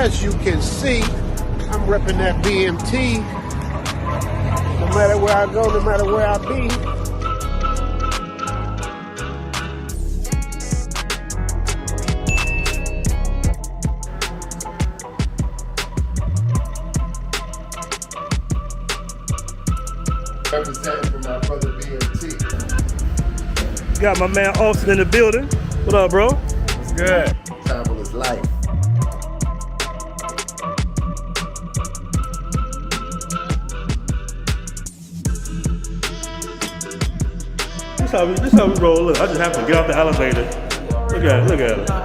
As you can see, I'm repping that BMT. No matter where I go, no matter where I be. Representing for my brother BMT. Got my man Austin in the building. What up, bro? What's good? Travel is life. This how we roll. Look, I just have to get off the elevator. Look at it. The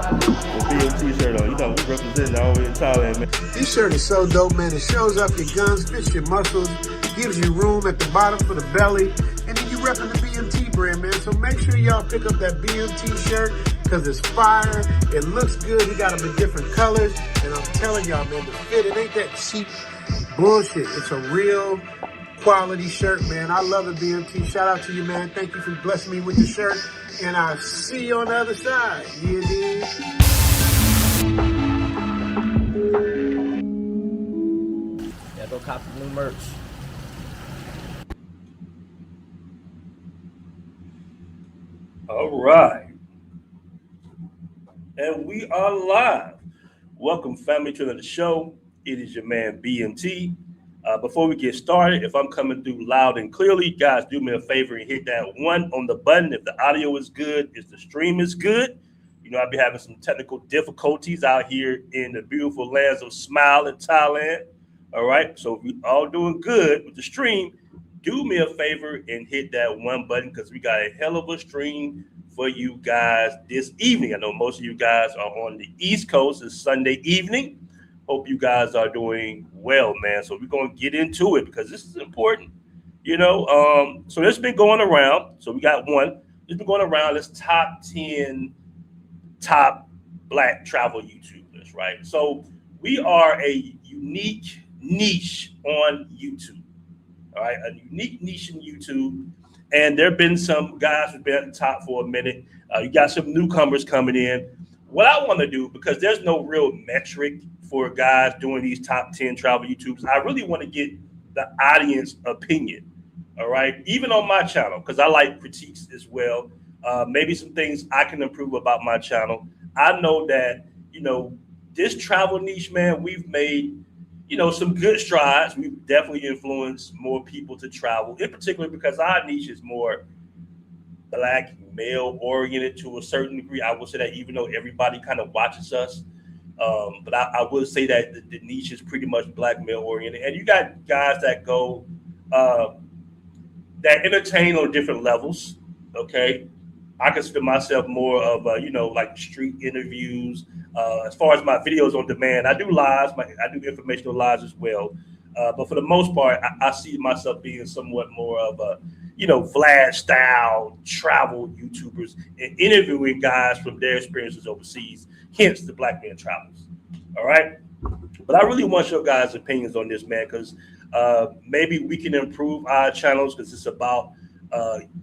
BMT shirt on. You know, we representing all the way in Thailand, man. This shirt is so dope, man. It shows up your guns, fits your muscles, gives you room at the bottom for the belly, and then you repping the BMT brand, man. So make sure y'all pick up that BMT shirt because it's fire. It looks good. He got them in different colors, and I'm telling y'all, man, the fit, it ain't that cheap bullshit. It's a real quality shirt, man. I love it, BMT. Shout out to you, man. Thank you for blessing me with the shirt, and I'll see you on the other side. Yeah, dude. Yeah, go cop the new merch. All right. And we are live. Welcome, family, to the show. It is your man, BMT. Before we get started, if I'm coming through loud and clearly, guys, do me a favor and hit that one on the button if the audio is good, if the stream is good. You know, I've been having some technical difficulties out here in the beautiful lands of Smile in Thailand. All right. So if we all doing good with the stream, do me a favor and hit that one button because we got a hell of a stream for you guys this evening. I know most of you guys are on the East Coast. It's Sunday evening. Hope you guys are doing well, man. So we're going to get into it because this is important, you know. So this has been going around. So we got one. It's been going around. This top 10 top Black travel YouTubers, right? So we are a unique niche on YouTube, all right? A unique niche in YouTube. And there have been some guys who've been at the top for a minute. You got some newcomers coming in. What I want to do, because there's no real metric for guys doing these top 10 travel YouTubes, I really want to get the audience opinion, all right? Even on my channel, because I like critiques as well. Maybe some things I can improve about my channel. I know that, you know, this travel niche, man, we've made, you know, some good strides. We've definitely influenced more people to travel, in particular because our niche is more Black male oriented to a certain degree. I will say that even though everybody kind of watches us, but I will say that the niche is pretty much Black male oriented. And you got guys that go, that entertain on different levels. Okay. I consider myself more of, you know, like street interviews. As far as my videos on demand, I do lives, I do informational lives as well. But for the most part, I see myself being somewhat more of a, you know, Vlad style travel YouTubers and interviewing guys from their experiences overseas, hence the Black Man Travels. All right. But I really want your guys' opinions on this, man, because maybe we can improve our channels because it's about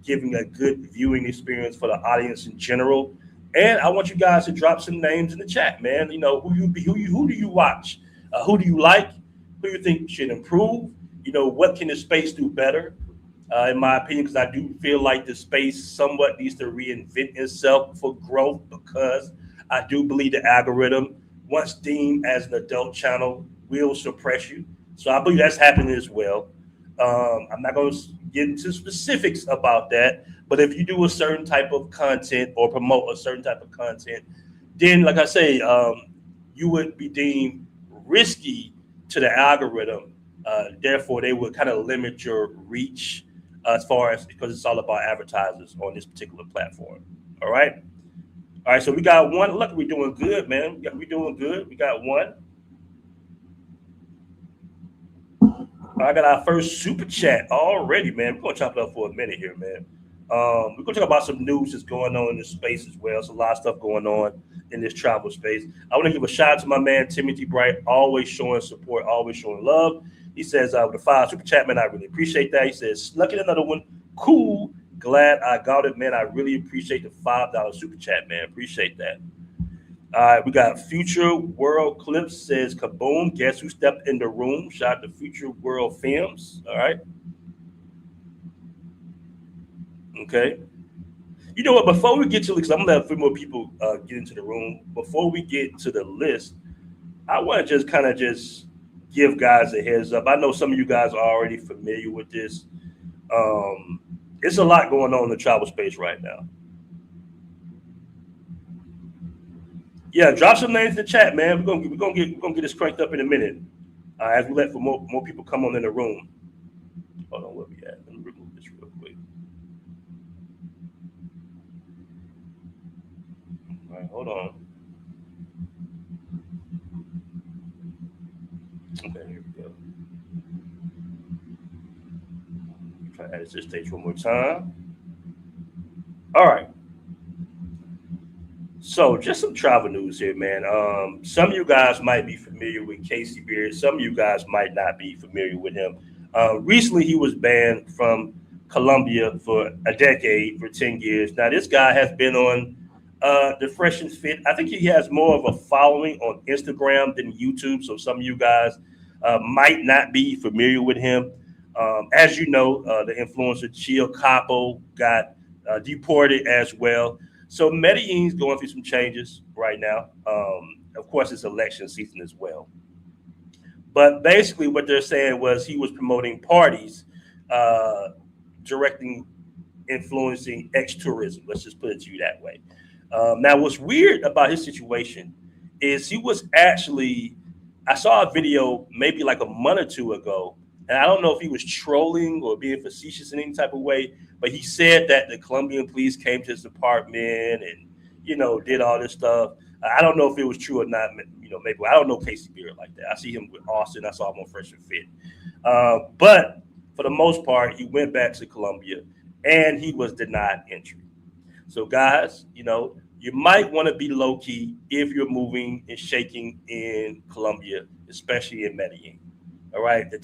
giving a good viewing experience for the audience in general. And I want you guys to drop some names in the chat, man. You know, who do you watch? Who do you like? Who do you think should improve? You know, what can the space do better? In my opinion, because I do feel like the space somewhat needs to reinvent itself for growth, because I do believe the algorithm, once deemed as an adult channel, will suppress you. So I believe that's happening as well. I'm not going to get into specifics about that, but if you do a certain type of content or promote a certain type of content, then, like I say, you would be deemed risky to the algorithm. Therefore, they would kind of limit your reach as far as, because it's all about advertisers on this particular platform. All right. All right. So we got one. Look, we're doing good, man. We're doing good. We got one. I got our first super chat already, man. We're going to chop it up for a minute here, man. We're going to talk about some news that's going on in this space as well. There's a lot of stuff going on in this travel space. I want to give a shout out to my man, Timothy Bright, always showing support, always showing love. He says, with the 5 super chat, man, I really appreciate that. He says, snuck in another one. Cool. Glad I got it, man. I really appreciate the $5 super chat, man. Appreciate that. All right, we got Future World Clips says kaboom. Guess who stepped in the room? Shout out to Future World Films. All right. Okay. You know what? Before we get to, because I'm gonna let a few more people get into the room. Before we get to the list, I want to just kind of just give guys a heads up. I know some of you guys are already familiar with this. It's a lot going on in the travel space right now. Yeah, drop some names in the chat, man. We're gonna get this cranked up in a minute as we let for more people come on in the room. Hold on, where we at? Let me remove this real quick. All right, hold on. Okay, here we go. Try to edit this stage one more time. All right. So just some travel news here, man. Some of you guys might be familiar with Casey Beard. Some of you guys might not be familiar with him. Recently, he was banned from Colombia for a decade, for 10 years. Now, this guy has been on the Fresh and Fit. I think he has more of a following on Instagram than YouTube. So some of you guys might not be familiar with him. As you know, the influencer Chil Capo got deported as well. So Medellin's going through some changes right now. Of course, it's election season as well. But basically what they're saying was he was promoting parties, directing, influencing ex-tourism. Let's just put it to you that way. Now, what's weird about his situation is he was actually, I saw a video maybe like a month or two ago, and I don't know if he was trolling or being facetious in any type of way, but he said that the Colombian police came to his apartment and, did all this stuff. I don't know if it was true or not. Maybe I don't know Casey Beard like that. I see him with Austin. I saw him on Fresh and Fit. But for the most part, he went back to Colombia and he was denied entry. So guys, you might want to be low key if you're moving and shaking in Colombia, especially in Medellin. All right, the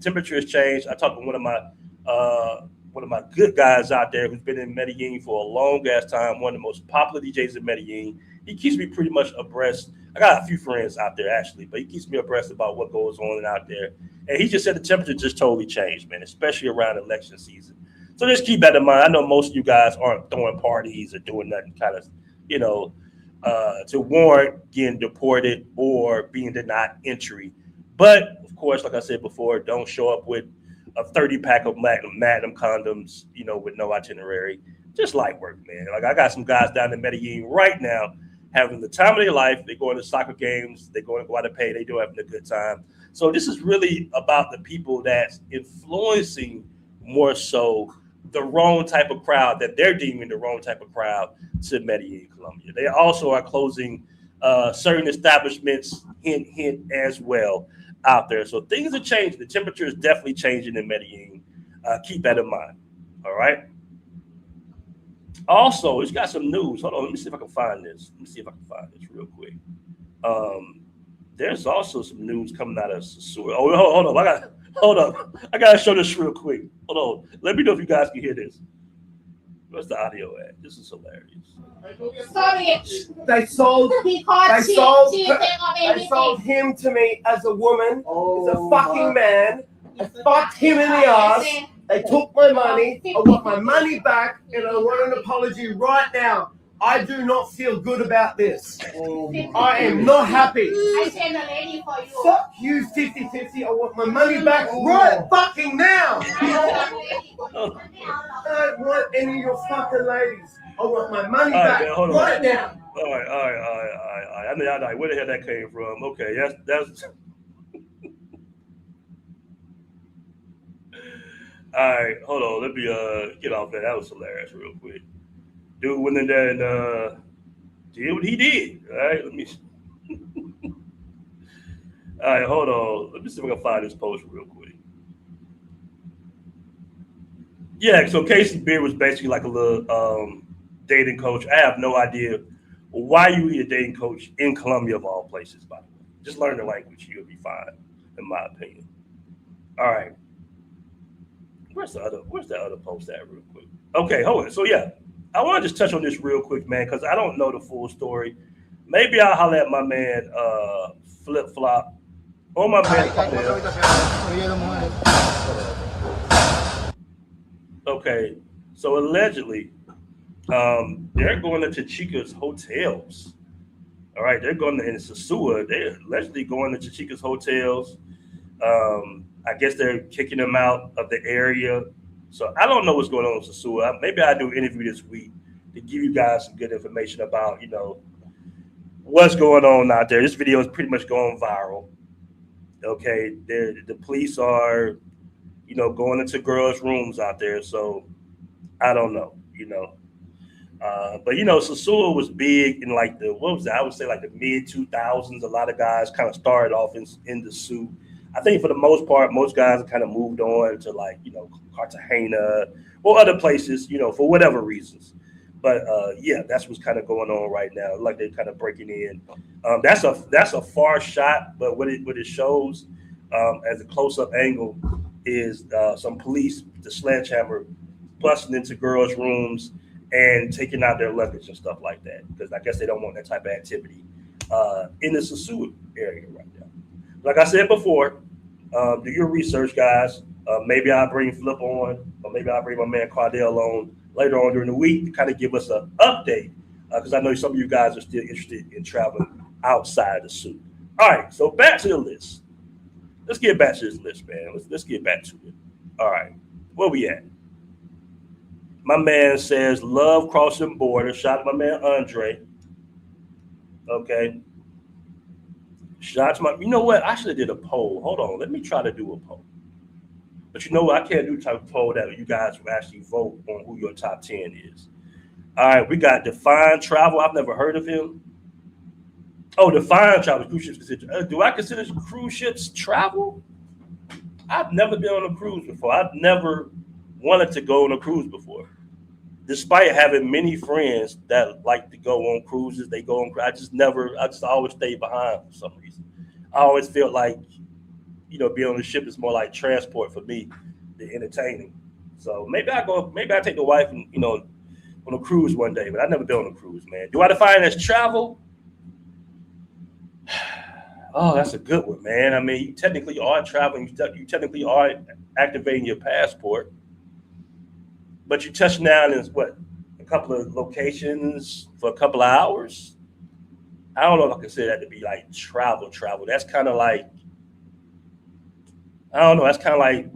temperature has changed. I talked to one of my good guys out there who's been in Medellin for a long ass time, one of the most popular DJs in Medellin. He keeps me pretty much abreast. I got a few friends out there actually, but he keeps me abreast about what goes on out there. And he just said the temperature just totally changed, man, especially around election season. So just keep that in mind. I know most of you guys aren't throwing parties or doing nothing kind of, to warrant getting deported or being denied entry. But of course, like I said before, don't show up with a 30-pack of Magnum condoms, with no itinerary. Just light work, man. Like I got some guys down in Medellin right now having the time of their life. They're going to soccer games. They're going to go out and pay. They do having a good time. So this is really about the people that's influencing more so the wrong type of crowd that they're deeming the wrong type of crowd to Medellin, Colombia. They also are closing certain establishments, hint, as well out there. So things are changing. The temperature is definitely changing in Medellin. Keep that in mind. All right. Also, it's got some news. Hold on. Let me see if I can find this. Real quick. There's also some news coming out of Sasua. Oh, hold on. Hold up. I got to show this real quick. Hold on. Let me know if you guys can hear this. Where's the audio at? This is hilarious. Sorry. They sold him to me as a woman. Oh, He's a fucking man. I fucked him in the ass. They took my money. I want my money back, and I want an apology right now. I do not feel good about this. I am not happy. I send a lady for you. Fuck you, 50-50. I want my money back right fucking now. I I don't want any of your fucking ladies. I want my money back right now. All right. I know where the hell that came from. Okay, that's. All right, hold on. Let me get off that. That was hilarious, real quick. Dude went in there and did what he did. All right, let me. All right, hold on. Let me see if I can find this post real quick. Yeah, so Casey Beard was basically like a little dating coach. I have no idea why you need a dating coach in Colombia of all places, by the way. Just learn the language. You'll be fine, in my opinion. All right. Where's the other post at real quick? Okay, hold on. So yeah, I want to just touch on this real quick, man, because I don't know the full story. Maybe I'll holler at my man Flip Flop or my man Cardell. Okay, so allegedly, they're going into Chica's hotels. All right, they're going to in Sasua. They're allegedly going to Chica's hotels. I guess they're kicking them out of the area. So I don't know what's going on with Sasua. Maybe I'll do an interview this week to give you guys some good information about, what's going on out there. This video is pretty much going viral. Okay, the police are, going into girls' rooms out there. So I don't know, but Sasua was big in like what was that? I would say like the mid 2000s. A lot of guys kind of started off in the suit. I think for the most part, most guys have kind of moved on to like, Cartagena or other places, for whatever reasons. But yeah, that's what's kind of going on right now. Like they're kind of breaking in. That's a far shot, but what it shows as a close-up angle is some police with the sledgehammer busting into girls' rooms and taking out their luggage and stuff like that. Because I guess they don't want that type of activity in the Sasua area right now. Like I said before, do your research, guys. Maybe I'll bring Flip on, or maybe I'll bring my man Cardell on later on during the week to kind of give us an update, because I know some of you guys are still interested in traveling outside the suit. All right, so back to the list. Let's get back to this list, man. Let's get back to it. All right, where we at? My man says, love crossing borders. Shout out to my man Andre. Okay. Shout out to my, you know what? I should have did a poll. Hold on. Let me try to do a poll. But you know what? I can't do a type of poll that you guys will actually vote on who your top 10 is. All right. We got Define Travel. I've never heard of him. Oh, Define Travel. Cruise ships. Do I consider cruise ships travel? I've never been on a cruise before. I've never wanted to go on a cruise before. Despite having many friends that like to go on cruises, they go on. I just always stay behind for some reason. I always felt like, being on the ship is more like transport for me than entertaining. So maybe I take the wife and, on a cruise one day, but I've never been on a cruise, man. Do I define it as travel? Oh, that's a good one, man. I mean, you technically are traveling. You technically are activating your passport. But you touch down in a couple of locations for a couple of hours. I don't know if I consider that to be like travel. That's kind of like, I don't know. That's kind of like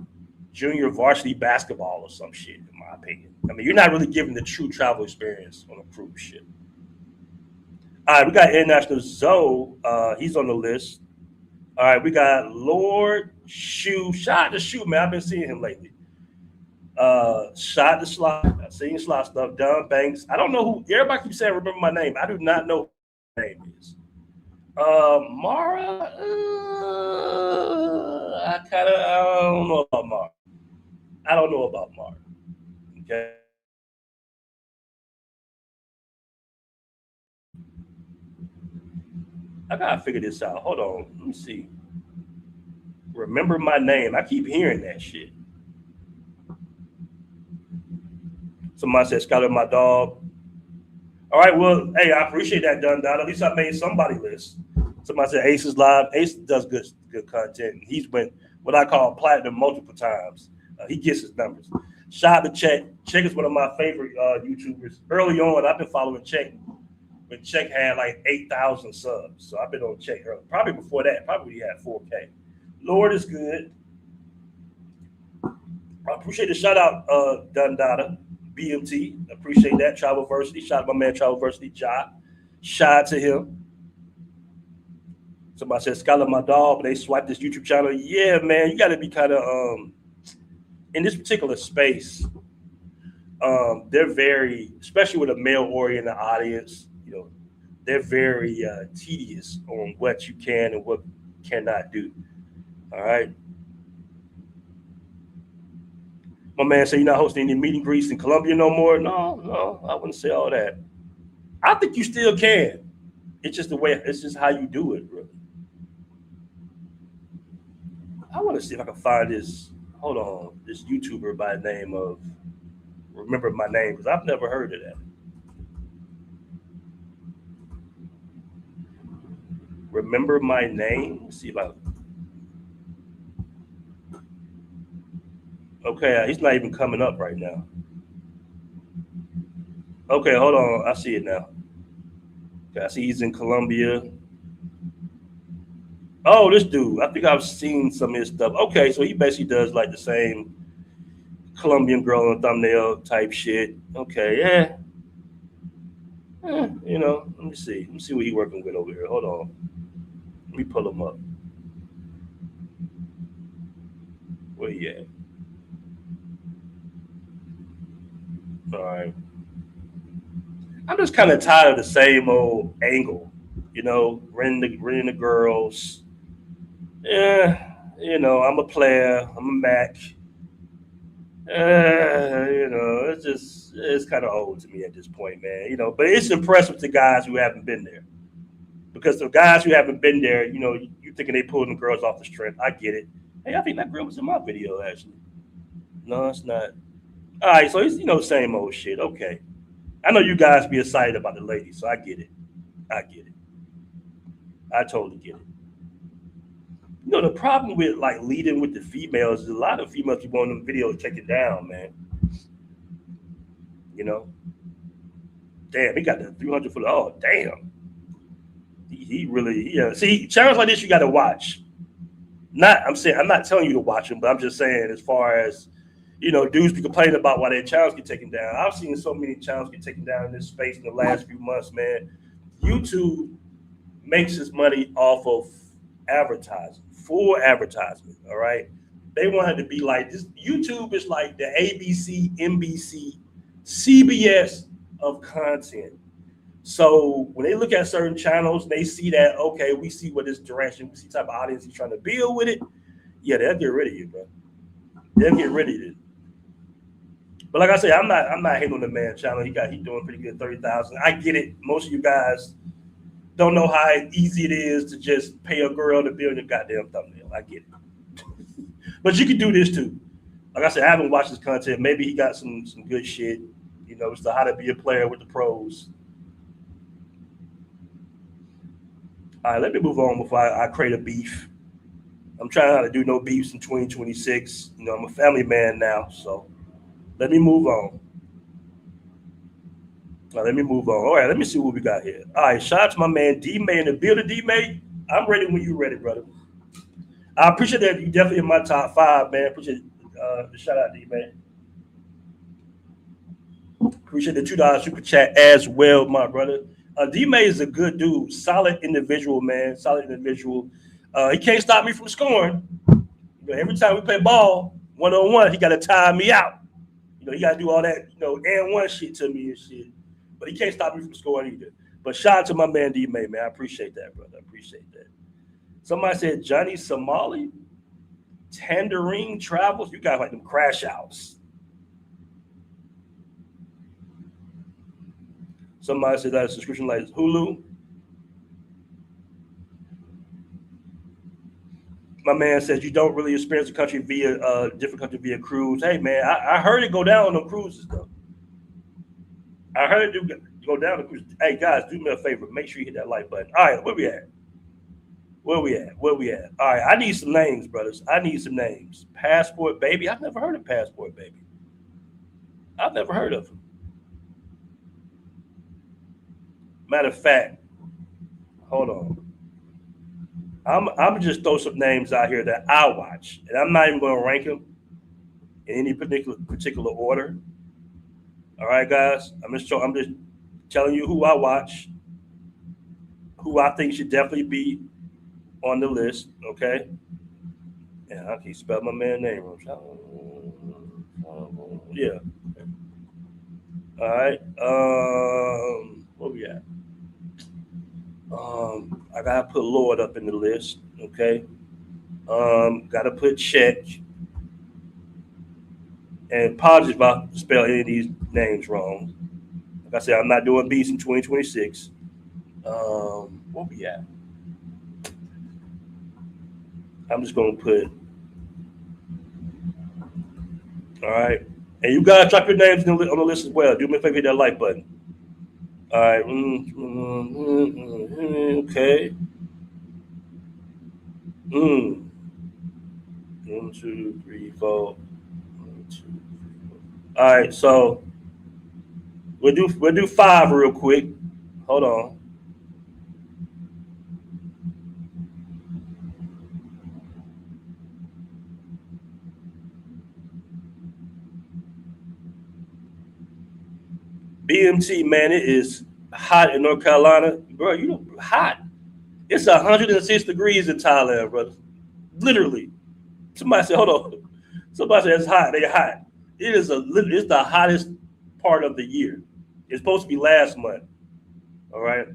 junior varsity basketball or some shit, in my opinion. I mean, you're not really giving the true travel experience on a cruise ship. All right, we got International Zoe. He's on the list. All right, we got Lord Shoe. Shout out to Shoe, man. I've been seeing him lately. Shot the slot. I've seen slot stuff. Don Banks. I don't know who. Everybody keeps saying remember my name. I do not know who my name is. Mara. I don't know about Mara. Okay. I gotta figure this out. Hold on. Let me see. Remember my name. I keep hearing that shit. Somebody said Skylar, my dog. All right, well, hey, I appreciate that, Dun. At least I made somebody list. Somebody said Ace is live. Ace does good content. He's been what I call platinum multiple times. He gets his numbers. Shout out to Check. Check is one of my favorite YouTubers. Early on, I've been following Check when Check had like 8,000 subs. So I've been on Check early. Probably before that. Probably he had 4K. Lord is good. I appreciate the shout out, Dundada. BMT, appreciate that. Travelversity, shout out to my man Travelversity, Ja. Shout out to him. Somebody said Skylar, my dog, but they swiped this YouTube channel. Yeah, man, you got to be kind of in this particular space. They're very, especially with a male-oriented audience. They're very tedious on what you can and what you cannot do. All right. My man said you're not hosting any meet and greets in Colombia no more. No, I wouldn't say all that. I think you still can. It's just the way. It's just how you do it, really. I want to see if I can find this. Hold on, this YouTuber by the name of Remember My Name, because I've never heard of that. remember my name. Let's see if I. Okay, he's not even coming up right now. Okay, hold on. I see it now. Okay, I see he's in Colombia. Oh, this dude. I think I've seen some of his stuff. Okay, so he basically does like the same Colombian girl on thumbnail type shit. Okay, yeah. You know, let me see. Let me see what he's working with over here. Hold on. Let me pull him up. Where he at? All right. I'm just kind of tired of the same old angle, you know, renting the girls. Yeah, you know, I'm a player. I'm a Mac. You know, it's kind of old to me at this point, man. You know, but it's impressive to guys who haven't been there, because the guys who haven't been there, you know, you thinking they pulling the girls off the strength. I get it. Hey, I think that girl was in my video actually. No, it's not. All right, so it's, you know, same old shit. Okay, I know you guys be excited about the ladies, so I get it. I get it. I totally get it. You know, the problem with like leading with the females is a lot of females be wanting them videos taken down, man. You know, damn, he got the 300 for the. Oh, damn. He really, yeah. See, channels like this you got to watch. I'm not telling you to watch them, but I'm just saying as far as, you know, dudes be complaining about why their channels get taken down. I've seen so many channels get taken down in this space in the last few months, man. YouTube makes its money off of advertising, full advertisement. All right. They wanted to be like this. YouTube is like the ABC, NBC, CBS of content. So when they look at certain channels, they see that, okay, we see what this direction, we see type of audience he's trying to build with it. Yeah, they'll get rid of you, bro. They'll get rid of you. But like I said, I'm not hating on the man channel. He doing pretty good, 30,000. I get it. Most of you guys don't know how easy it is to just pay a girl to build your goddamn thumbnail. I get it. But you can do this too. Like I said, I haven't watched his content. Maybe he got some good shit. You know, it's the how to be a player with the pros. All right, let me move on before I create a beef. I'm trying not to do no beefs in 2026. You know, I'm a family man now, so let me move on. All right, let me move on. All right, let me see what we got here. All right, shout out to my man D-May in the building. D-May, I'm ready when you're ready, brother. I appreciate that. You definitely in my top 5, man. Appreciate the shout out, D-May. Appreciate the $2 super chat as well, my brother. D-May is a good dude, solid individual, man. Solid individual. He can't stop me from scoring. You know, every time we play ball, one-on-one, he got to time me out. You know, he got to do all that, you know, and one shit to me and shit. But he can't stop me from scoring either. But shout out to my man D-May, man. I appreciate that, brother. I appreciate that. Somebody said Johnny Somali, Tangerine Travels. You got like them crash outs. Somebody said that a subscription like Hulu. My man says you don't really experience the country via different country via cruise. Hey man, I heard it go down on the cruises though. I heard it go down the cruises. Hey guys, do me a favor. Make sure you hit that like button. All right, where we at? Where we at? All right, I need some names, brothers. I need some names. Passport Baby. I've never heard of Passport Baby. I've never heard of him. Matter of fact, hold on. I'm just throw some names out here that I watch, and I'm not even going to rank them in any particular order. All right, guys. I'm just telling you who I watch, who I think should definitely be on the list. Okay. Yeah, I can't spell my man's name wrong. Yeah. All right. Where we at? I gotta put Lord up in the list, okay? Gotta put Chet. And apologies if I spell any of these names wrong. Like I said, I'm not doing beats in 2026. Where we at? I'm just gonna put. All right, and you guys drop your names on the list as well. Do me a favor, hit that like button. All right. Okay. Mm. 1, 2, 3, 4. 1, 2, 3, 4. All right, so we'll do 5 real quick. Hold on. BMT, man, it is hot in North Carolina, bro. You know, hot. It's 106 degrees in Thailand, brother. Literally. Somebody said, hold on. Somebody said it's hot. They hot. It's the hottest part of the year. It's supposed to be last month. All right.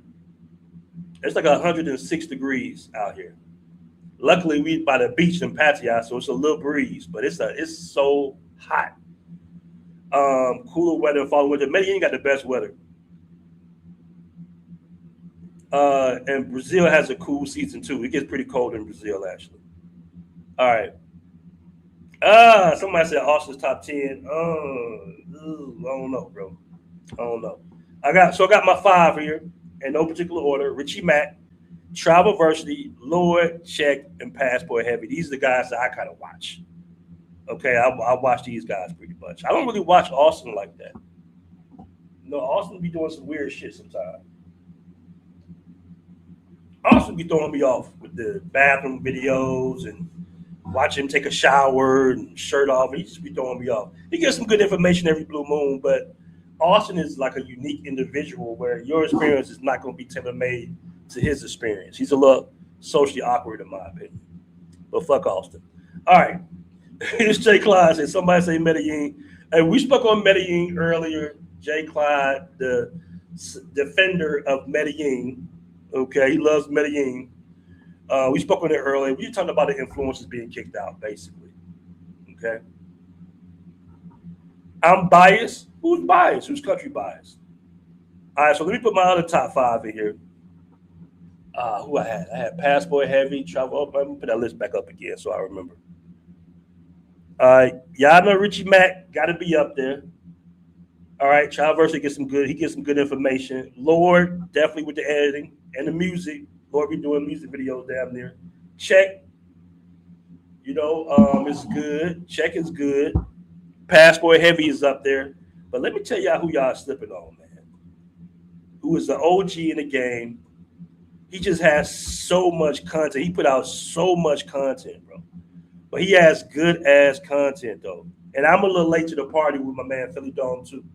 It's like 106 degrees out here. Luckily, we by the beach in Pattaya, so it's a little breeze, but it's so hot. Cooler weather, fall winter. Medellin got the best weather. And Brazil has a cool season too. It gets pretty cold in Brazil, actually. All right. Somebody said Austin's top 10. I don't know, bro. I don't know. I got my 5 here in no particular order. Richie Mack, Travelversity, Lord, Check, and Passport Heavy. These are the guys that I kind of watch. Okay, I watch these guys pretty much. I don't really watch Austin like that. No, Austin be doing some weird shit sometimes. Austin be throwing me off with the bathroom videos and watch him take a shower and shirt off. He just be throwing me off. He gets some good information every blue moon, but Austin is like a unique individual where your experience is not going to be tailor-made to his experience. He's a little socially awkward in my opinion. But fuck Austin. All right. Here's Jay Clyde. Said somebody say Medellin. Hey, we spoke on Medellin earlier. Jay Clyde, the defender of Medellin. Okay, he loves Medellin. We spoke on it earlier. We were talking about the influences being kicked out, basically. Okay. I'm biased. Who's biased? Who's country biased? All right, so let me put my other top 5 in here. Who I had? I had Passport Heavy, Travel. Oh, let me put that list back up again so I remember. Y'all know Richie Mack got to be up there. All right, Travelversity gets some good. He gets some good information. Lord, definitely with the editing and the music. Lord be doing music videos down there. Check, it's good. Check is good. Passport Heavy is up there. But let me tell y'all who y'all slipping on, man. Who is the OG in the game. He just has so much content. He put out so much content, bro. But he has good ass content though. And I'm a little late to the party with my man Philly Dome too.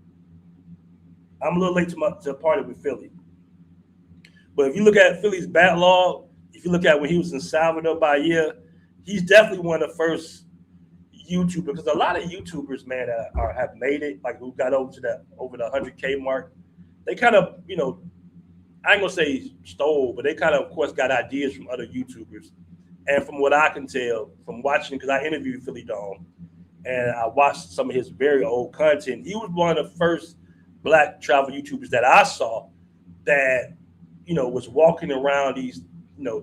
I'm a little late to the party with Philly. But if you look at Philly's backlog, if you look at when he was in Salvador Bahia, he's definitely one of the first YouTubers. Because a lot of YouTubers, man, have made it, like who got over the 100K mark. They kind of, I ain't gonna say stole, but they kind of course, got ideas from other YouTubers. And from what I can tell, from watching, because I interviewed Philly Dome, and I watched some of his very old content, he was one of the first Black travel YouTubers that I saw that, was walking around these,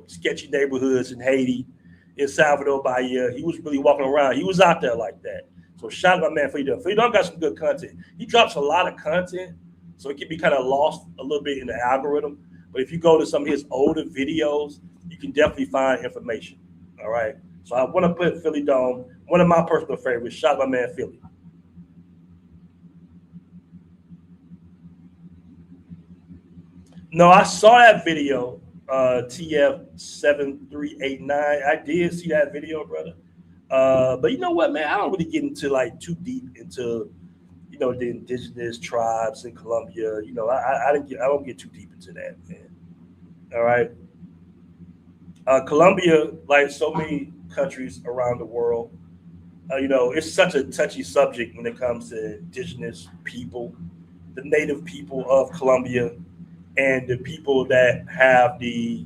sketchy neighborhoods in Haiti, in Salvador Bahia. He was really walking around. He was out there like that. So shout out to my man Philly Dome. Philly Dome got some good content. He drops a lot of content, so it can be kind of lost a little bit in the algorithm. But if you go to some of his older videos, you can definitely find information. All right. So I want to put Philly Dome, one of my personal favorites. Shout out to my man Philly. No, I saw that video, TF7389. I did see that video, brother. But you know what, man? I don't really get into like too deep into, the indigenous tribes in Colombia. I don't get too deep into that, man. All right. Colombia, like so many countries around the world, it's such a touchy subject when it comes to indigenous people, the native people of Colombia, and the people that have the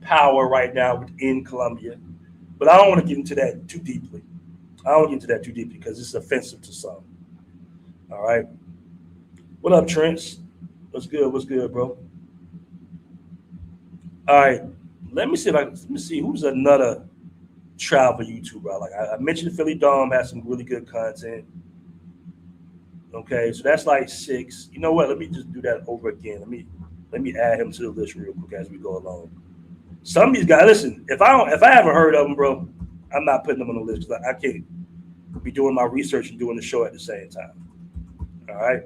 power right now within Colombia. But I don't want to get into that too deeply. Because it's offensive to some. All right. What up, Trent? What's good, bro? All right. Let me see who's another travel YouTuber I like. I mentioned Philly Dome has some really good content. Okay, so that's like 6. You know what? Let me just do that over again. Let me add him to the list real quick as we go along. Some of these guys, listen, if I haven't heard of them, bro, I'm not putting them on the list. I can't be doing my research and doing the show at the same time. All right.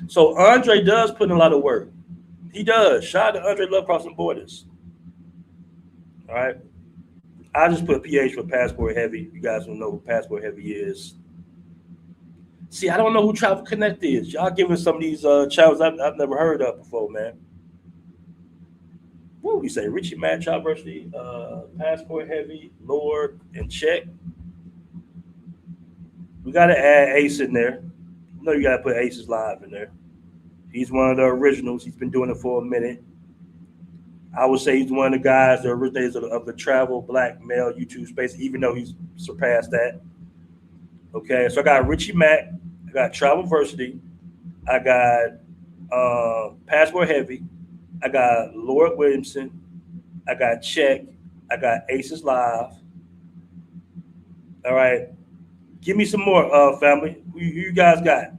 So Andre does put in a lot of work. He does. Shout out to Andre Love Crossing Borders. All right. I just put PH for Passport Heavy. You guys don't know what Passport Heavy is. See, I don't know who Travel Connect is. Y'all giving some of these channels I've never heard of before, man. What would we say? Richie Matt, Childversity, Passport Heavy, Lord, and Check. We got to add Ace in there. You know you got to put Ace's Live in there. He's one of the originals. He's been doing it for a minute. I would say he's one of the guys, the originators of the travel black male YouTube space, even though he's surpassed that. Okay, so I got Richie Mack, I got Travelversity, I got Passport Heavy, I got Lord Williamson, I got Check, I got Aces Live. All right, give me some more, family. Who you guys got?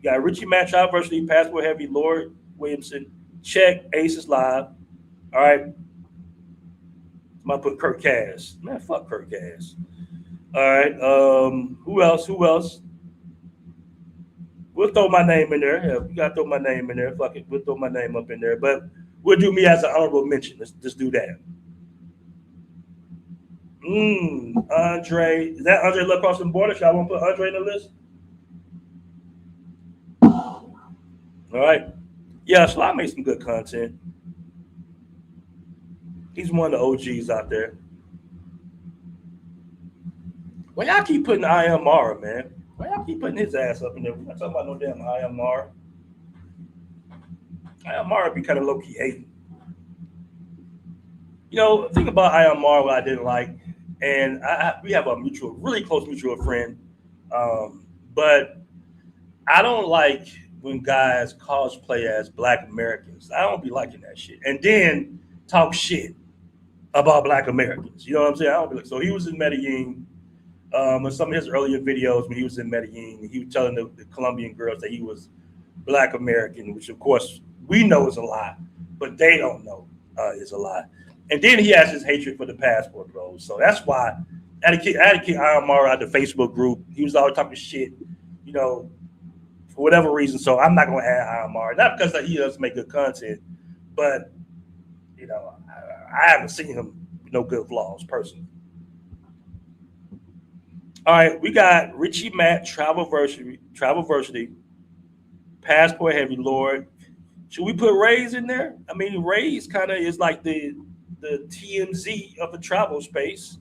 You got Richie Mack, Travelversity, Passport Heavy, Lord Williamson, Check, Aces Live. All right. I'm gonna put Kurt Cass. Man, fuck Kurt Cass. All right. Who else? We'll throw my name in there. Yeah, we gotta throw my name in there. Fuck it. We'll throw my name up in there. But we'll do me as an honorable mention. Let's just do that. Andre. Is that Andre Love Crossing Borders? Y'all want to put Andre in the list? All right. Yeah, Sly made some good content. He's one of the OGs out there. Well, y'all keep putting I Am Mara, man. Why y'all keep putting his ass up in there? We're not talking about no damn I Am Mara. I Am Mara be kind of low-key hating. You know, the thing about I Am Mara what I didn't like, and we have a really close mutual friend, but I don't like when guys cosplay as Black Americans. I don't be liking that shit. And then talk shit about Black Americans. You know what I'm saying? I don't be like, so he was in Medellin. In some of his earlier videos when he was in Medellin, he was telling the Colombian girls that he was Black American, which of course we know is a lie, but they don't know is a lie. And then he has his hatred for the passport bros. So that's why I had to kick Iron Mara out of the Facebook group. He was always talking shit, you know, for whatever reason. So I'm not going to add Iron Mara, not because he doesn't make good content, but you know, I haven't seen him no good vlogs personally. All right, we got Richie Matt, Travelversity, Passport Heavy, Lord. Should we put Ray's in there? I mean, Ray's kind of is like the TMZ of the travel space.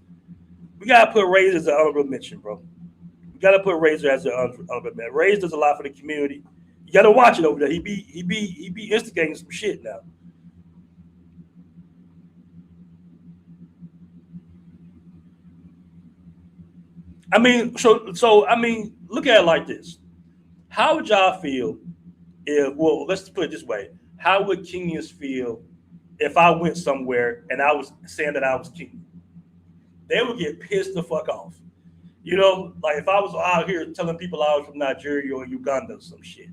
We gotta put Ray's as an honorable mention, bro. We gotta put Razor as an honorable mention. Ray's does a lot for the community. You gotta watch it over there. He be instigating some shit now. I mean, so I mean, look at it like this. How would y'all feel if, well, let's put it this way. How would Kenyans feel if I went somewhere and I was saying that I was Kenyan? They would get pissed the fuck off. You know, like if I was out here telling people I was from Nigeria or Uganda or some shit.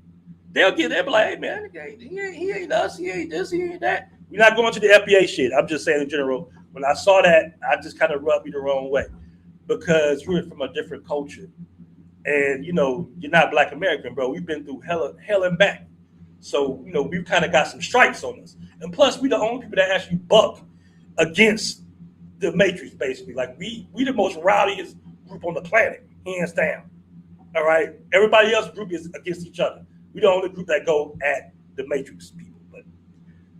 They'll be like, hey man, he ain't us, he ain't this, he ain't that. We're not going to the FBA shit. I'm just saying in general. When I saw that, I just kind of rubbed me the wrong way. Because we're from a different culture. And, you know, you're not Black American, bro. We've been through hell and back. So, you know, we've kind of got some stripes on us. And plus, we're the only people that actually buck against the Matrix, basically. Like, we the most rowdiest group on the planet, hands down. All right? Everybody else's group is against each other. We're the only group that go at the Matrix people. But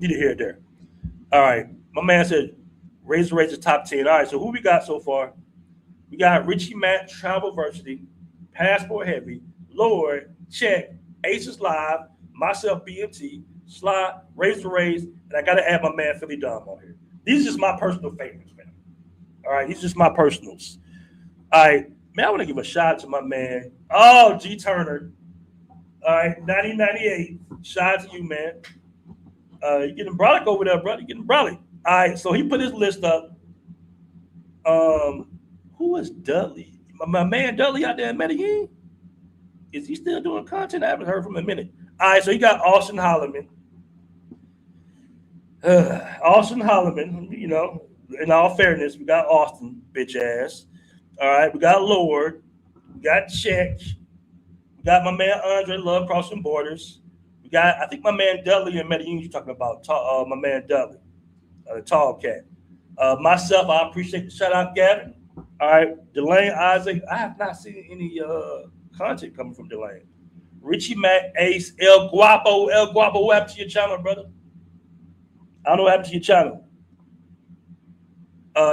neither here nor there. All right. My man said, Razor top 10. All right, so who we got so far? We got Richie Matt, Travelversity, Passport Heavy, Lord, Check, Aces Live, myself, BMT, Sly, Razor, and I got to add my man, Philly Dom on here. These are just my personal favorites, man. All right, these are just my personals. All right, man, I want to give a shout out to my man, G Turner. All right, 1998. Shout out to you, man. You getting brolic over there, brother. You getting brolic. All right, so he put his list up. Who is Dudley? My man Dudley out there in Medellin? Is he still doing content? I haven't heard from him in a minute. All right, so you got Austin Holloman. Austin Holloman, you know, in all fairness, we got Austin, bitch ass. All right, we got Lord. We got Check. We got my man Andre Love Crossing Borders. We got, I think my man Dudley and Medellin you're talking about. My man Dudley, the tall cat. Myself, I appreciate the shout out, Gavin. All right, Delane Isaac. I have not seen any content coming from Delane. Richie Mack, Ace, El Guapo. What happened to your channel, brother? I don't know what happened to your channel.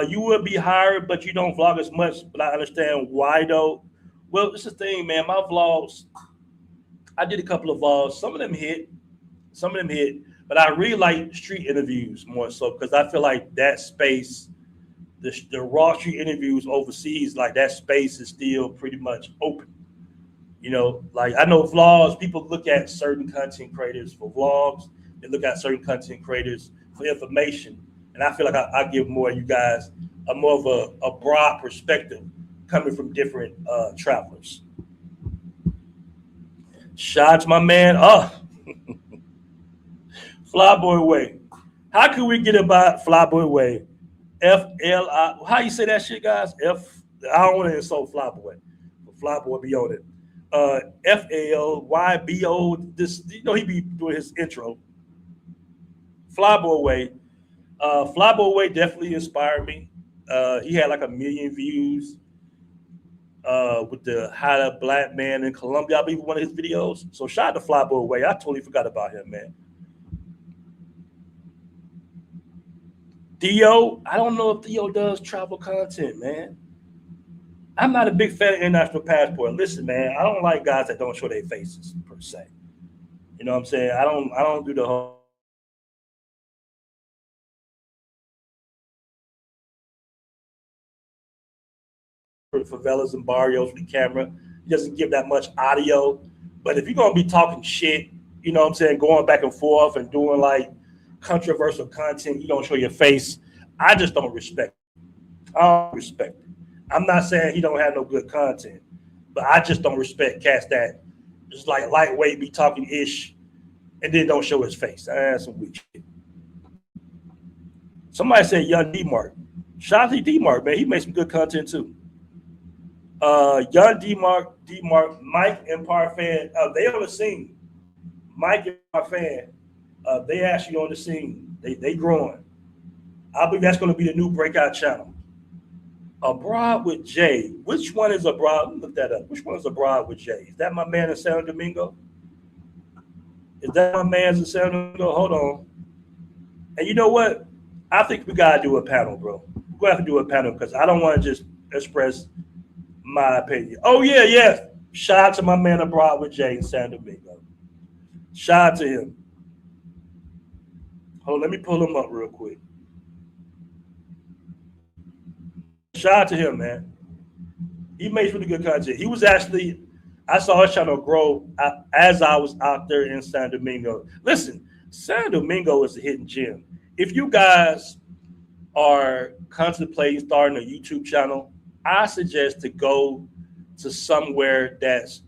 You will be hired, but you don't vlog as much. But I understand why, though. Well, this is the thing, man. My vlogs, I did a couple of vlogs. Some of them hit. But I really like street interviews more so because I feel like that space, the raw street interviews overseas, like that space is still pretty much open. You know, like I know vlogs, people look at certain content creators for vlogs. They look at certain content creators for information. And I feel like I give more you guys a more of a broad perspective coming from different travelers. Shout out to my man, Flyboy Way. How can we get about Flyboy Way? FLI. How you say that shit, guys? I don't want to insult Flyboy. But Flyboy be on it. FLYBO. This, you know, he be doing his intro. Flyboy Way. Flyboy Way definitely inspired me. He had like 1 million views with the How to Black Man in Colombia, I believe, one of his videos. So shout out to Flyboy Way. I totally forgot about him, man. Theo, I don't know if Theo does travel content, man. I'm not a big fan of International Passport. Listen, man, I don't like guys that don't show their faces per se. You know what I'm saying? I don't do the whole favelas and barrios with the camera. He doesn't give that much audio. But if you're gonna be talking shit, you know what I'm saying, going back and forth and doing like controversial content, you don't show your face. I just don't respect it. I don't respect it. I'm not saying he don't have no good content, but I just don't respect cats that just like lightweight be talking ish and then don't show his face. That's some weak shit. Somebody said Young D-Mark. Shout out to D-Mark, man. He makes some good content too. Young D-Mark, Mike and Parfan, they on the scene. Mike and Parfan, they actually on the scene. They growing. I believe that's going to be the new breakout channel. Abroad with Jay. Which one is abroad? Look that up. Which one is abroad with Jay? Is that my man in San Domingo? Is that my man in San Domingo? Hold on. And you know what? I think we got to do a panel, bro. We're going to have to do a panel because I don't want to just express my opinion. Oh, yeah. Shout out to my man abroad with Jay in San Domingo. Shout out to him. Hold on, let me pull him up real quick. Shout out to him, man. He makes really good content. He was actually, I saw his channel grow as I was out there in San Domingo. Listen, San Domingo is a hidden gem. If you guys are contemplating starting a YouTube channel, I suggest to go to somewhere that's,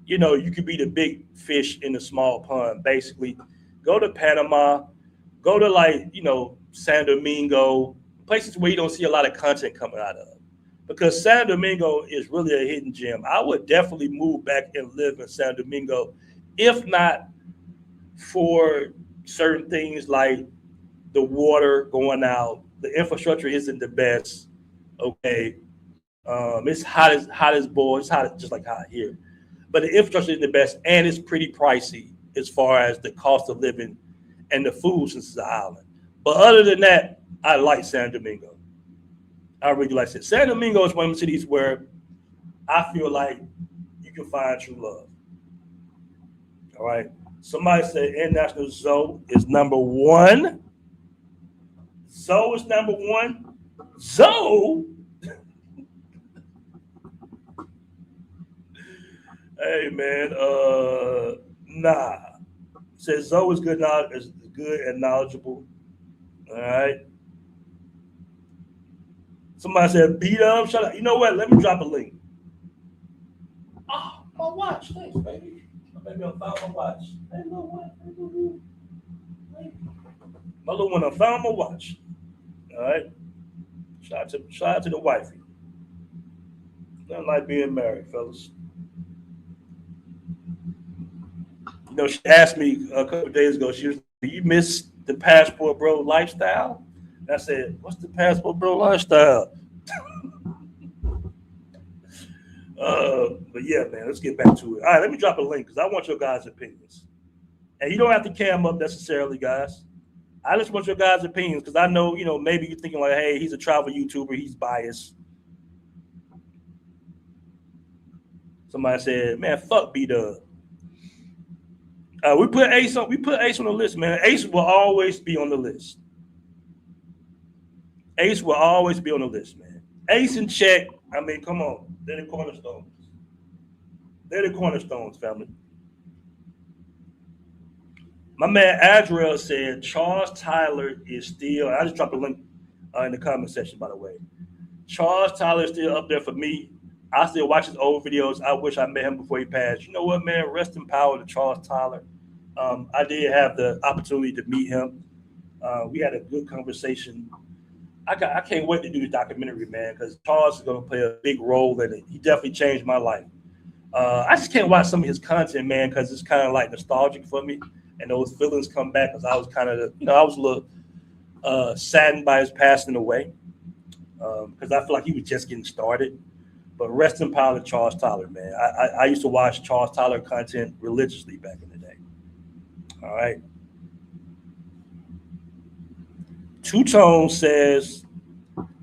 you know, you could be the big fish in the small pond. Basically, go to Panama, go to like, you know, San Domingo, places where you don't see a lot of content coming out of. Because San Domingo is really a hidden gem. I would definitely move back and live in San Domingo, if not for certain things like the water going out, the infrastructure isn't the best. Okay. It's hot as balls. It's hot, just like hot here. But the infrastructure isn't the best, and it's pretty pricey as far as the cost of living and the food since it's an island. But other than that, I like San Domingo. I really like it. San Domingo is one of the cities where I feel like you can find true love. All right. Somebody said International Zoe is number one. Zoe is number one. Zoe? Hey man, nah. Says Zoe is good and knowledgeable. All right. Somebody said beat up. Shut up. You know what? Let me drop a link. Oh, My watch, thanks, baby. Maybe I found my watch. Hey, little one. My little one, I found my watch. All right. Shout out to the wifey. Nothing like being married, fellas. You know, she asked me a couple of days ago, she was, do you miss the passport bro lifestyle? And I said, what's the passport bro lifestyle? But yeah, man, let's get back to it. All right, let me drop a link because I want your guys' opinions. And you don't have to cam up necessarily, guys. I just want your guys' opinions because I know, you know, maybe you're thinking like, hey, he's a travel YouTuber, he's biased. Somebody said, man, fuck B-Dub. We put Ace on the list, man. Ace will always be on the list. Ace will always be on the list, man. Ace and Check, I mean, come on. They're the cornerstones. They're the cornerstones, family. My man Adriel said Charles Tyler is still, I just dropped a link in the comment section, by the way. Charles Tyler is still up there for me. I still watch his old videos. I wish I met him before he passed. You know what, man? Rest in power to Charles Tyler. I did have the opportunity to meet him. We had a good conversation. I can't wait to do the documentary, man, because Charles is going to play a big role in it. He definitely changed my life. I just can't watch some of his content, man, because it's kind of like nostalgic for me. And those feelings come back because I was kind of, you know, I was a little saddened by his passing away because I feel like he was just getting started. But rest in power to Charles Tyler, man. I used to watch Charles Tyler content religiously back in the day. All right. Two Tone says,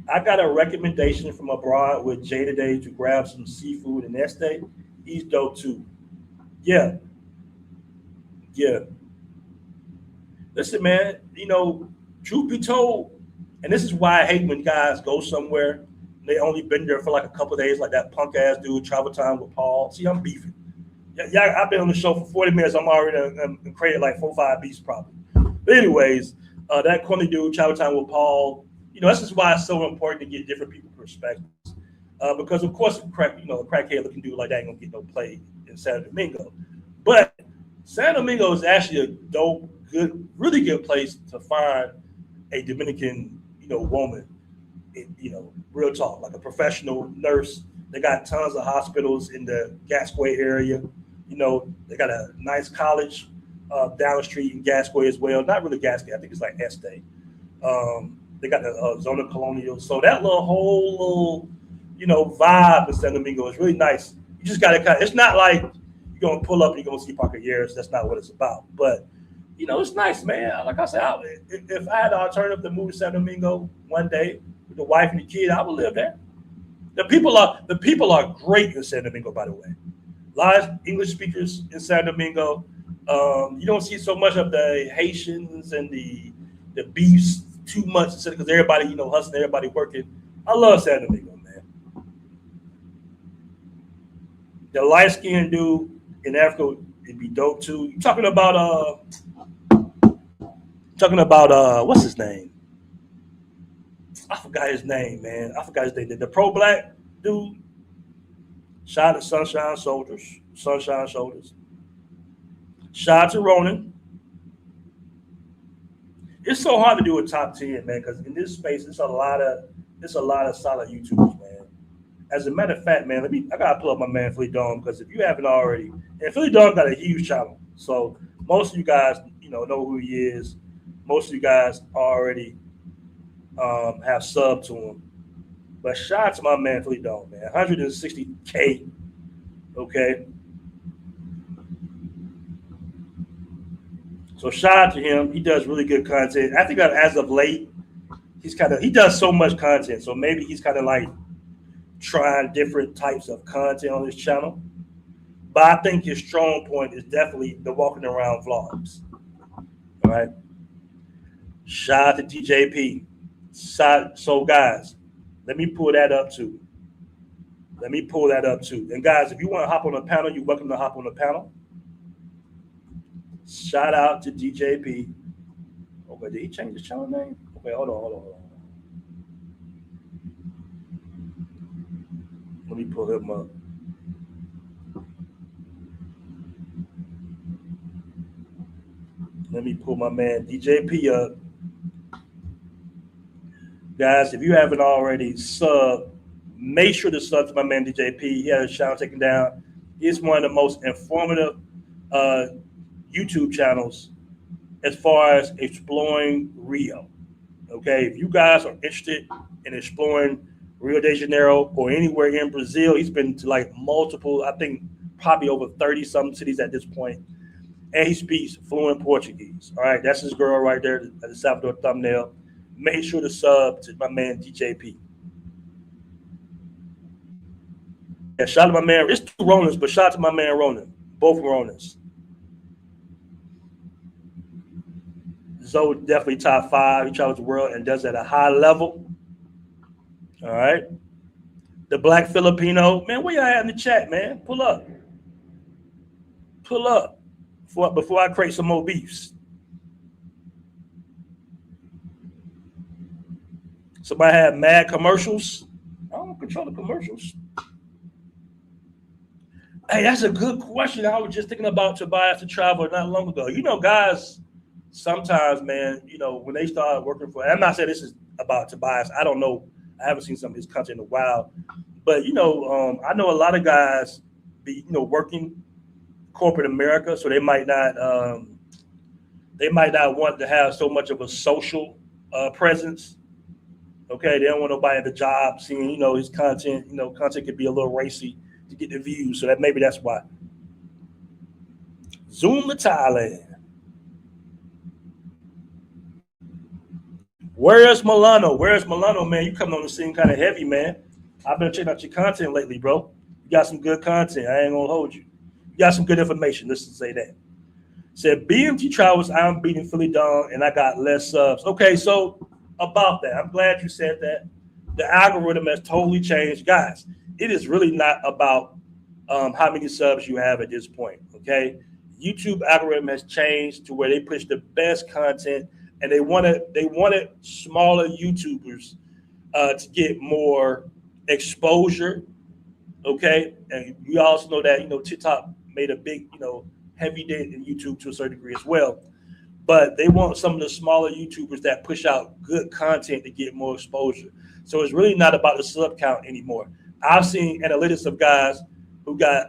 I got a recommendation from abroad with Jay today to grab some seafood in Este. He's dope too. Yeah. Listen, man, you know, truth be told, and this is why I hate when guys go somewhere, they only been there for like a couple of days, like that punk ass dude, Travel Time with Paul. See, I'm beefing. Yeah, I've been on the show for 40 minutes. I'm already created like 4 or 5 beats probably. But anyways, that corny dude, Travel Time with Paul, you know, this is why it's so important to get different people's perspectives. Because of course, a crackhead looking dude like that ain't gonna get no play in Santo Domingo. But Santo Domingo is actually a dope, good, really good place to find a Dominican, you know, woman, you know, real talk, like a professional nurse. They got tons of hospitals in the Gasquet area. You know, they got a nice college down the street in Gasquet as well. Not really Gasquet, I think it's like Este. They got the Zona Colonial. So that whole you know, vibe in San Domingo is really nice. You just got to it's not like you're going to pull up and you're going to see Parker Years. That's not what it's about. But, you know, it's nice, man. Like I said, if I had an alternative to move to San Domingo one day with the wife and the kid, I would live there. The people are great in San Domingo, by the way. A lot of English speakers in San Domingo. You don't see so much of the Haitians and the beefs too much because everybody, you know, hustling, everybody working. I love San Domingo, man. The light-skinned dude in Africa, it'd be dope too. You talking about what's his name? I forgot his name, man. The pro-black dude. Shout out to Sunshine Shoulders. Shout out to Ronan. It's so hard to do a top 10, man, because in this space, it's a lot of solid YouTubers, man. As a matter of fact, man, I gotta pull up my man Philly Dome because if you haven't already, and Philly Dome got a huge channel, so most of you guys, you know who he is. Most of you guys already have subbed to him. But shout out to my man Philly Dome, man, 160K. Okay. So shout out to him. He does really good content. I think as of late, he does so much content. So maybe he's kind of like trying different types of content on his channel. But I think his strong point is definitely the walking around vlogs. All right. Shout out to DJP. So guys, let me pull that up too. And guys, if you want to hop on the panel, you're welcome to hop on the panel. Shout out to DJP. Okay, did he change his channel name? Okay, hold on. Let me pull him up. Let me pull my man DJP up. Guys, if you haven't already subbed, make sure to sub to my man DJP. He has a channel taken down. It's one of the most informative YouTube channels as far as exploring Rio. Okay, if you guys are interested in exploring Rio de Janeiro or anywhere in Brazil, he's been to like multiple, I think probably over 30 some cities at this point. And he speaks fluent Portuguese. All right, that's his girl right there at the Salvador thumbnail. Make sure to sub to my man DJP. Yeah, shout out to my man. It's two Ronans, but shout out to my man Ronan. Both Ronans. Zoe definitely top 5. He travels the world and does it at a high level. All right. The Black Filipino. Man, where y'all at in the chat, man? Pull up. Pull up before I create some more beefs. Somebody had mad commercials. I don't control the commercials. Hey, that's a good question. I was just thinking about Tobias the Traveler not long ago. You know, guys, sometimes, man, you know, when they start working for, I'm not saying this is about Tobias. I don't know. I haven't seen some of his content in a while. But, you know, I know a lot of guys be, you know, working corporate America, so they might not want to have so much of a social presence. Okay, they don't want nobody at the job seeing, you know, his content. You know, content could be a little racy to get the views, so that maybe that's why. Zoom to Thailand. Where's Milano? Where's Milano, man? You coming on the scene kind of heavy, man. I've been checking out your content lately, bro. You got some good content. I ain't gonna hold you. You got some good information. Let's just say that. Said BMT travels. I'm beating Philly Dawn, and I got less subs. Okay, so about that, I'm glad you said that. The algorithm has totally changed, guys. It is really not about how many subs you have at this point. Okay, YouTube algorithm has changed to where they push the best content, and they wanted smaller YouTubers to get more exposure. Okay, and we also know that, you know, TikTok made a big, you know, heavy dent in YouTube to a certain degree as well. But they want some of the smaller YouTubers that push out good content to get more exposure. So it's really not about the sub count anymore. I've seen analytics of guys who got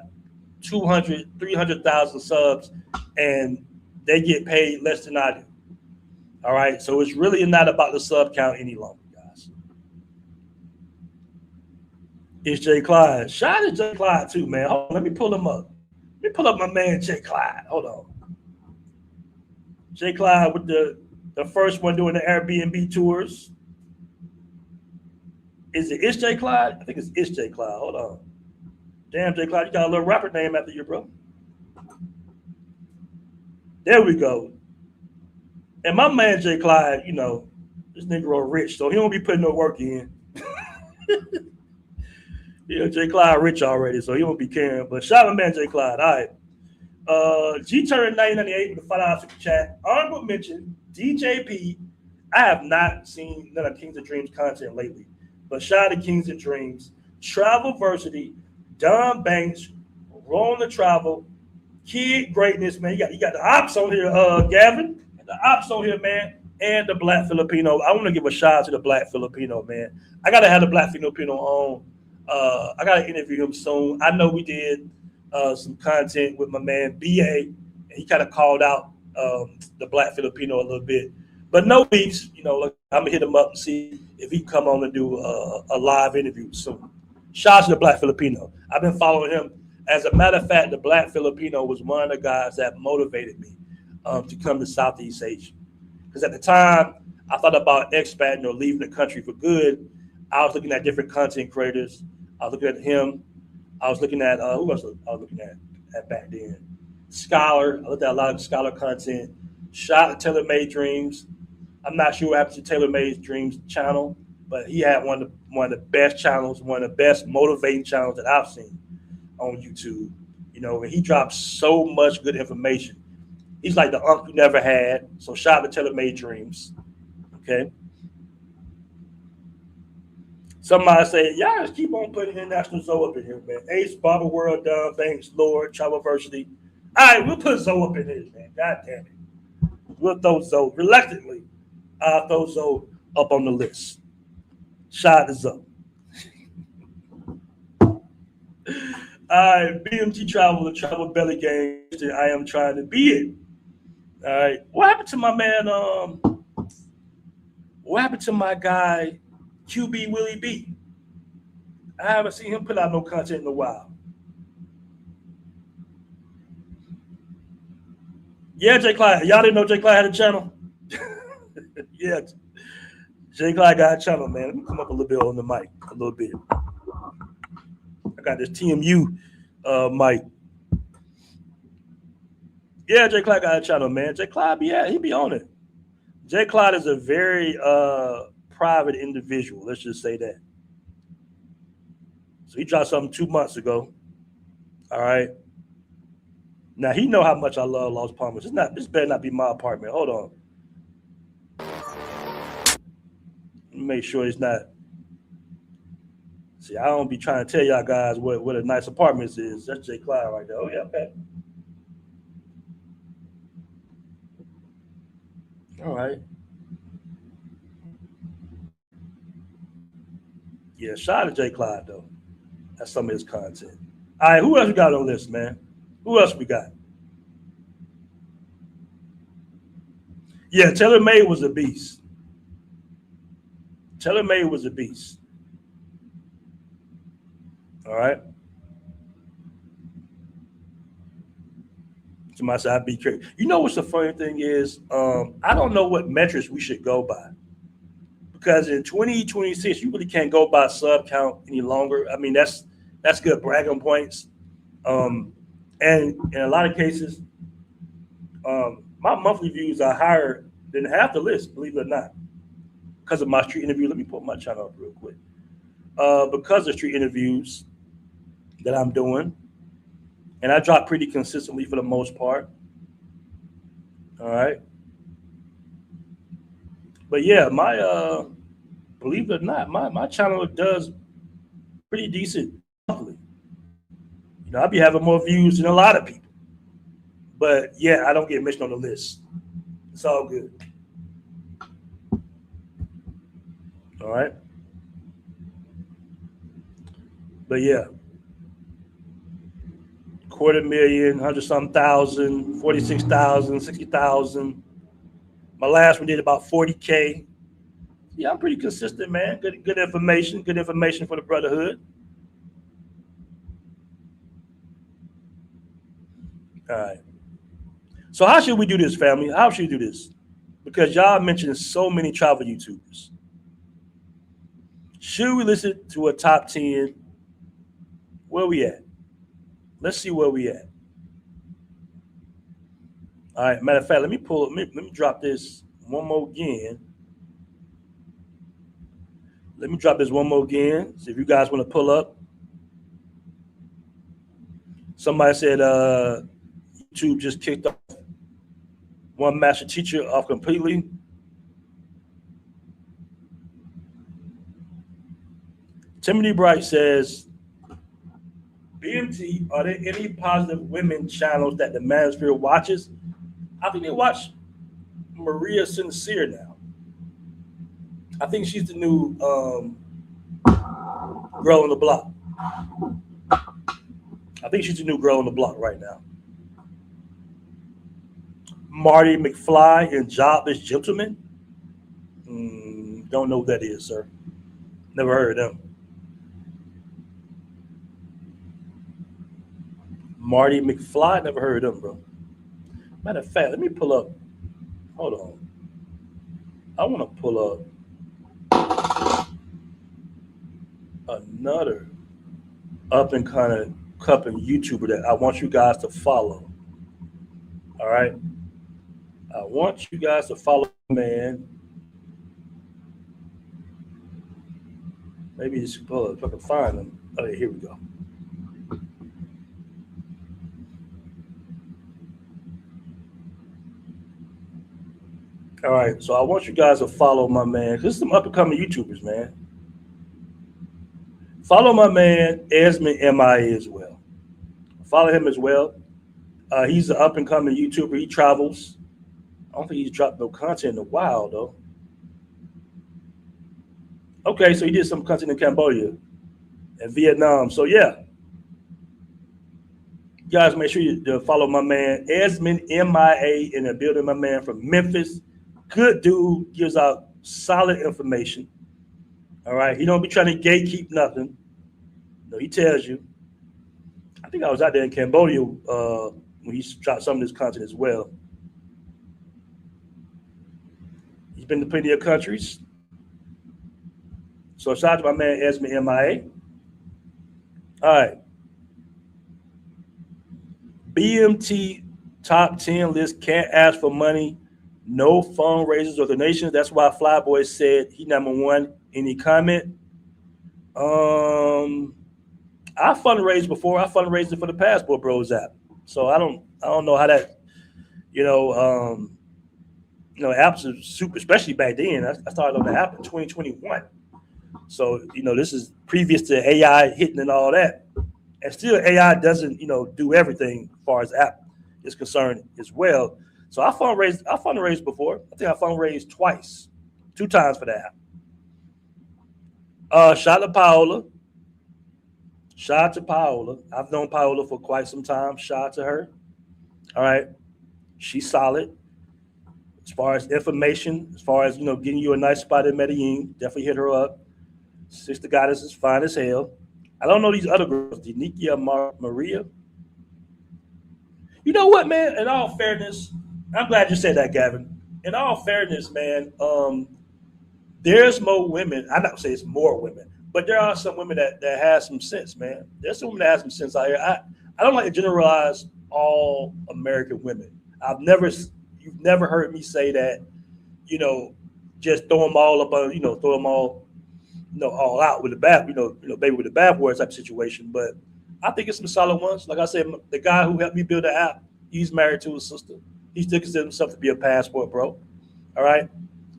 200, 300,000 subs, and they get paid less than I do. All right, so it's really not about the sub count any longer, guys. It's Jay Clyde. Shout out to Jay Clyde too, man. Hold on, let me pull him up. Let me pull up my man Jay Clyde. Hold on. Jay Clyde with the first one doing the Airbnb tours. Is it Jay Clyde? I think it's Jay Clyde. Hold on. Damn, Jay Clyde, you got a little rapper name after you, bro. There we go. And my man Jay Clyde, you know, this nigga rich, so he don't be putting no work in. Yeah, Jay Clyde rich already, so he won't be caring. But shout out to man Jay Clyde. All right. G turned 1998 with a $5 super chat. Honorable mention, DJP. I have not seen none of Kings of Dreams content lately, but shout out to Kings of Dreams, Travelversity, Don Banks, Rolling the Travel, Kid Greatness, man. You got the ops on here, Gavin. The ops on here, man, and the Black Filipino. I want to give a shout out to the Black Filipino, man. I gotta have the Black Filipino on. I gotta interview him soon. I know we did some content with my man BA, and he kind of called out the Black Filipino a little bit, but no beefs. You know, look, I'm gonna hit him up and see if he can come on and do a live interview soon. Shout out to the Black Filipino. I've been following him. As a matter of fact, the Black Filipino was one of the guys that motivated me to come to Southeast Asia, because at the time I thought about expatting or leaving the country for good. I was looking at different content creators. I was looking at him. I was looking at who else I was looking at back then? Scholar. I looked at a lot of Scholar content. Shout out to Taylor Made Dreams. I'm not sure what happened to Taylor Made Dreams channel, but he had one of the best channels, one of the best motivating channels that I've seen on YouTube. You know, and he drops so much good information. He's like the uncle you never had. So shout out to Taylor Made Dreams. Okay. Somebody say, y'all just keep on putting International Zoe up in here, man. Ace, Barber World, Done, Thanks, Lord, Travelversity. All right, we'll put Zoe up in here, man. God damn it. We'll throw Zoe reluctantly. I'll throw Zoe up on the list. Shout out to Zoe. All right, BMT travel, the travel belly game. I am trying to be it. All right, what happened to my man? What happened to my guy, QB Willie B? I haven't seen him put out no content in a while. Yeah, Jay Clyde. Y'all didn't know Jay Clyde had a channel? Yeah, Jay Clyde got a channel, man. Let me come up a little bit on the mic, a little bit. I got this TMU mic. Yeah, Jay Clyde got a channel, man. Jay Clyde, he be on it. Jay Clyde is a very private individual. Let's just say that. So he dropped something 2 months ago. All right. Now he know how much I love Los Palmas. This better not be my apartment. Hold on. Make sure it's not. See, I don't be trying to tell y'all guys what a nice apartment is. That's Jay Clyde right there. Oh yeah, okay. All right. Yeah, shout out to Jay Clyde though. That's some of his content. All right, who else we got on this, man? Who else we got? Yeah, Taylor May was a beast. Taylor May was a beast. All right. Somebody said I'd be crazy. You know what's the funny thing is? I don't know what metrics we should go by. Because in 2026, you really can't go by sub count any longer. I mean, that's good bragging points. And in a lot of cases, my monthly views are higher than half the list, believe it or not, because of my street interview. Let me put my channel up real quick. Because of street interviews that I'm doing, and I drop pretty consistently for the most part. All right. But yeah, my believe it or not, my channel does pretty decent monthly. You know, I be having more views than a lot of people. But yeah, I don't get mentioned on the list. It's all good. All right. But yeah. 250,000, 100-some thousand, 46,000, 60,000. My last one did about 40K. Yeah, I'm pretty consistent, man. Good information for the brotherhood. All right. So how should we do this, family? How should we do this? Because y'all mentioned so many travel YouTubers. Should we listen to a top 10? Where we at? Let's see where we at. All right. Matter of fact, let me drop this one more again. Let me drop this one more again. See if you guys want to pull up. Somebody said YouTube just kicked off one master teacher off completely. Timothy Bright says, BMT, are there any positive women channels that the manosphere watches? I think they watch Maria Sincere now. I think she's the new girl on the block. I think she's the new girl on the block right now. Marty McFly and Jobless Gentleman. Don't know who that is, sir. Never heard of them. Marty McFly, never heard of them, bro. Matter of fact, let me pull up. Hold on. I want to pull up another up and kind of cupping YouTuber that I want you guys to follow. All right. I want you guys to follow, man. Maybe just pull up if I can find them. Oh, yeah, here we go. All right, so I want you guys to follow my man. This is some up-and-coming YouTubers, man. Follow my man, Esmond MIA as well. Follow him as well. He's an up-and-coming YouTuber. He travels. I don't think he's dropped no content in a while though. Okay, so he did some content in Cambodia and Vietnam. So yeah, you guys make sure you follow my man Esmond MIA in the building. My man from Memphis, good dude, gives out solid information. All right, he don't be trying to gatekeep nothing. No, he tells you. I think I was out there in Cambodia when he dropped some of this content as well. He's been to plenty of countries. So shout out to my man Esmond MIA. All right. BMT top 10 list can't ask for money, no fundraisers or donations. That's why Flyboy said he #1. Any comment? I fundraised before. I fundraised for the Passport Bros app. So I don't know how that, apps are super, especially back then. I started on the app in 2021. So, this is previous to AI hitting and all that. And still AI doesn't, do everything as far as app is concerned as well. So I fundraised before. I think I fundraised twice, 2 times for the app. Shout out to Paola. Shout out to Paola. I've known Paola for quite some time. Shout out to her. All right. She's solid. As far as information, as far as, getting you a nice spot in Medellin, definitely hit her up. Sister Goddess is fine as hell. I don't know these other girls, Denikia Maria. You know what, man? In all fairness, I'm glad you said that, Gavin. In all fairness, man, there's more women. I'm not gonna say it's more women, but there are some women that have some sense, man. There's some women that have some sense out here. I don't like to generalize all American women. You've never heard me say that, just throw them all up on, throw them all, all out with the bath, baby with the bathwater type of situation. But I think it's some solid ones. Like I said, the guy who helped me build the app, he's married to his sister. He still considers himself to be a passport bro. All right.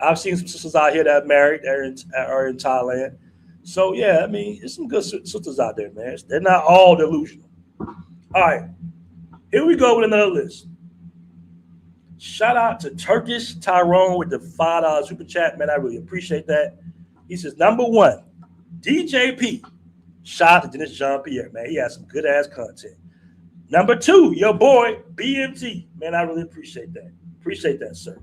I've seen some sisters out here that are married, are in Thailand. So yeah, I mean, there's some good sisters out there, man. They're not all delusional. All right. Here we go with another list. Shout out to Turkish Tyrone with the $5 super chat, man. I really appreciate that. He says, #1, DJP. Shout out to Dennis Jean-Pierre, man. He has some good ass content. #2, your boy BMT, man. I really appreciate that. Appreciate that, sir.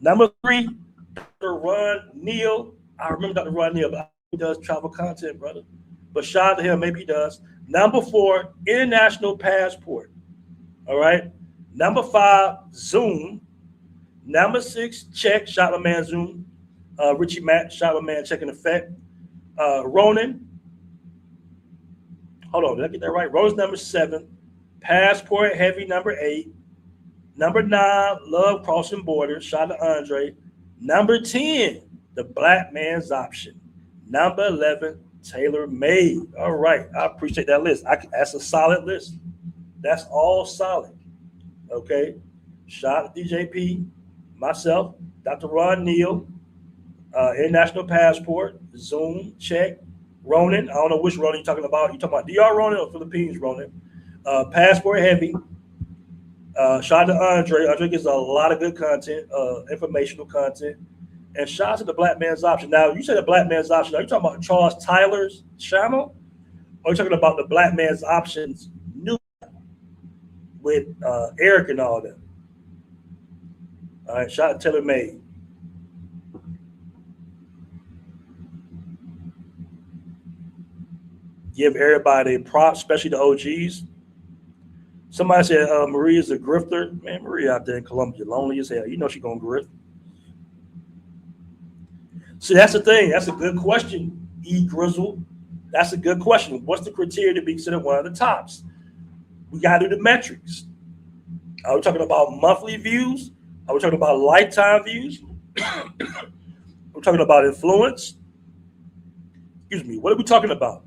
#3, Dr. Ron Neal. I remember Dr. Ron Neal, but he does travel content, brother. But shout out to him, maybe he does. #4, International Passport. All right. #5, Zoom. #6, Check. Shout out my man Zoom. Richie Matt. Shout out my man Check in Effect. Ronan. Hold on, did I get that right? Ronan's #7. Passport Heavy #8. #9, Love Crossing Borders. Shout out to Andre. #10, The Black Man's Option. #11, Tailor Made. All right, I appreciate that list. That's a solid list. That's all solid. Okay. Shout out to DJP, myself, Dr. Ron Neal, International Passport, Zoom, Check, Ronan. I don't know which Ronan you're talking about. You talking about DR Ronan or Philippines Ronan? Passport Heavy. Shout out to Andre. Andre gets a lot of good content, informational content. And shout out to The Black Man's Option. Now, you said The Black Man's Option. Are you talking about Charles Tyler's channel? Or are you talking about The Black Man's Options new with Eric and all that? All right, shout out to Taylor Made. Give everybody props, especially the OGs. Somebody said Maria's a grifter. Man, Maria out there in Colombia, lonely as hell. You know she's going to grift. See, that's the thing. That's a good question, E. Grizzle. That's a good question. What's the criteria to be considered one of the tops? We got to do the metrics. Are we talking about monthly views? Are we talking about lifetime views? We're talking about influence. Excuse me. What are we talking about?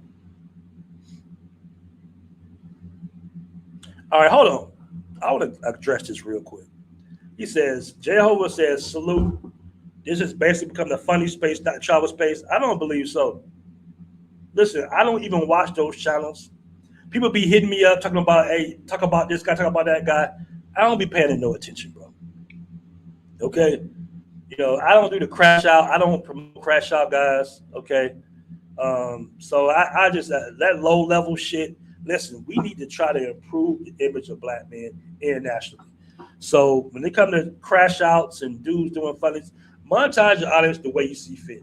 All right, hold on. I want to address this real quick. He says, Jehovah says, salute. This has basically become the funny space, not travel space. I don't believe so. Listen, I don't even watch those channels. People be hitting me up talking about, hey, talk about this guy, talk about that guy. I don't be paying no attention, bro. Okay. You know, I don't do the crash out. I don't promote crash out guys. Okay. So I just that low level shit. Listen, we need to try to improve the image of black men internationally. So when they come to crash outs and dudes doing funny, monetize your audience the way you see fit.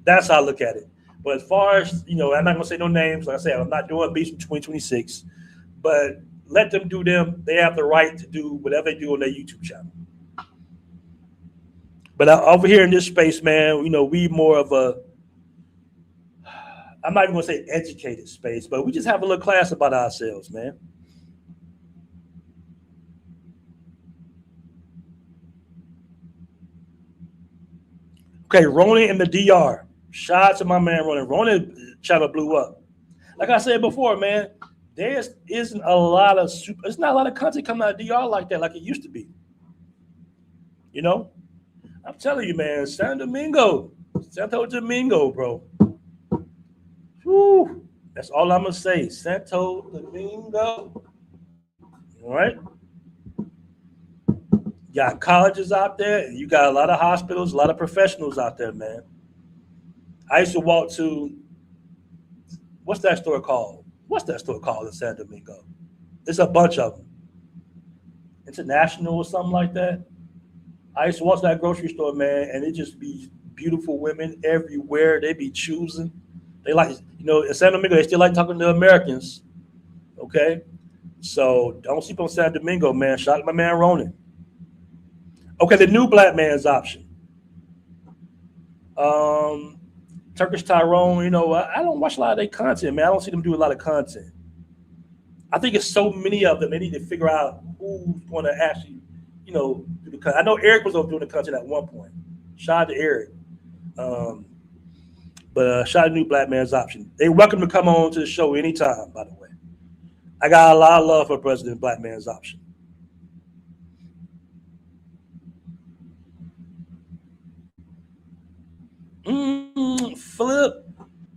That's how I look at it. But as far as, you know, I'm not gonna say no names. Like I said, I'm not doing beats from 2026. But let them do them. They have the right to do whatever they do on their YouTube channel. But over here in this space, man, you know, we more of a, I'm not even gonna say educated space, but we just have a little class about ourselves, man. Okay, Ronan in the DR. Shout out to my man Ronan. Ronan channel blew up. Like I said before, man, there isn't a lot of it's not a lot of content coming out of DR like that, like it used to be. You know, I'm telling you, man, Santo Domingo, bro. Whew, that's all I'm gonna say. Santo Domingo. All right. You got colleges out there, and you got a lot of hospitals, a lot of professionals out there, man. I used to walk to what's that store called? What's that store called in San Domingo? There's a bunch of them. International or something like that. I used to walk to that grocery store, man, and it just be beautiful women everywhere. They be choosing. They like, you know, in San Domingo, they still like talking to Americans. Okay? So don't sleep on San Domingo, man. Shout out to my man Ronan. Okay, the new black man's option. Turkish Tyrone, you know, I don't watch a lot of their content, man. I don't see them do a lot of content. I think it's so many of them. They need to figure out who's going to actually, you know, do the content. I know Eric was doing the content at one point. Shout out to Eric. But shout out to new black man's option. They're welcome to come on to the show anytime, by the way. I got a lot of love for President Black Man's option. Flip.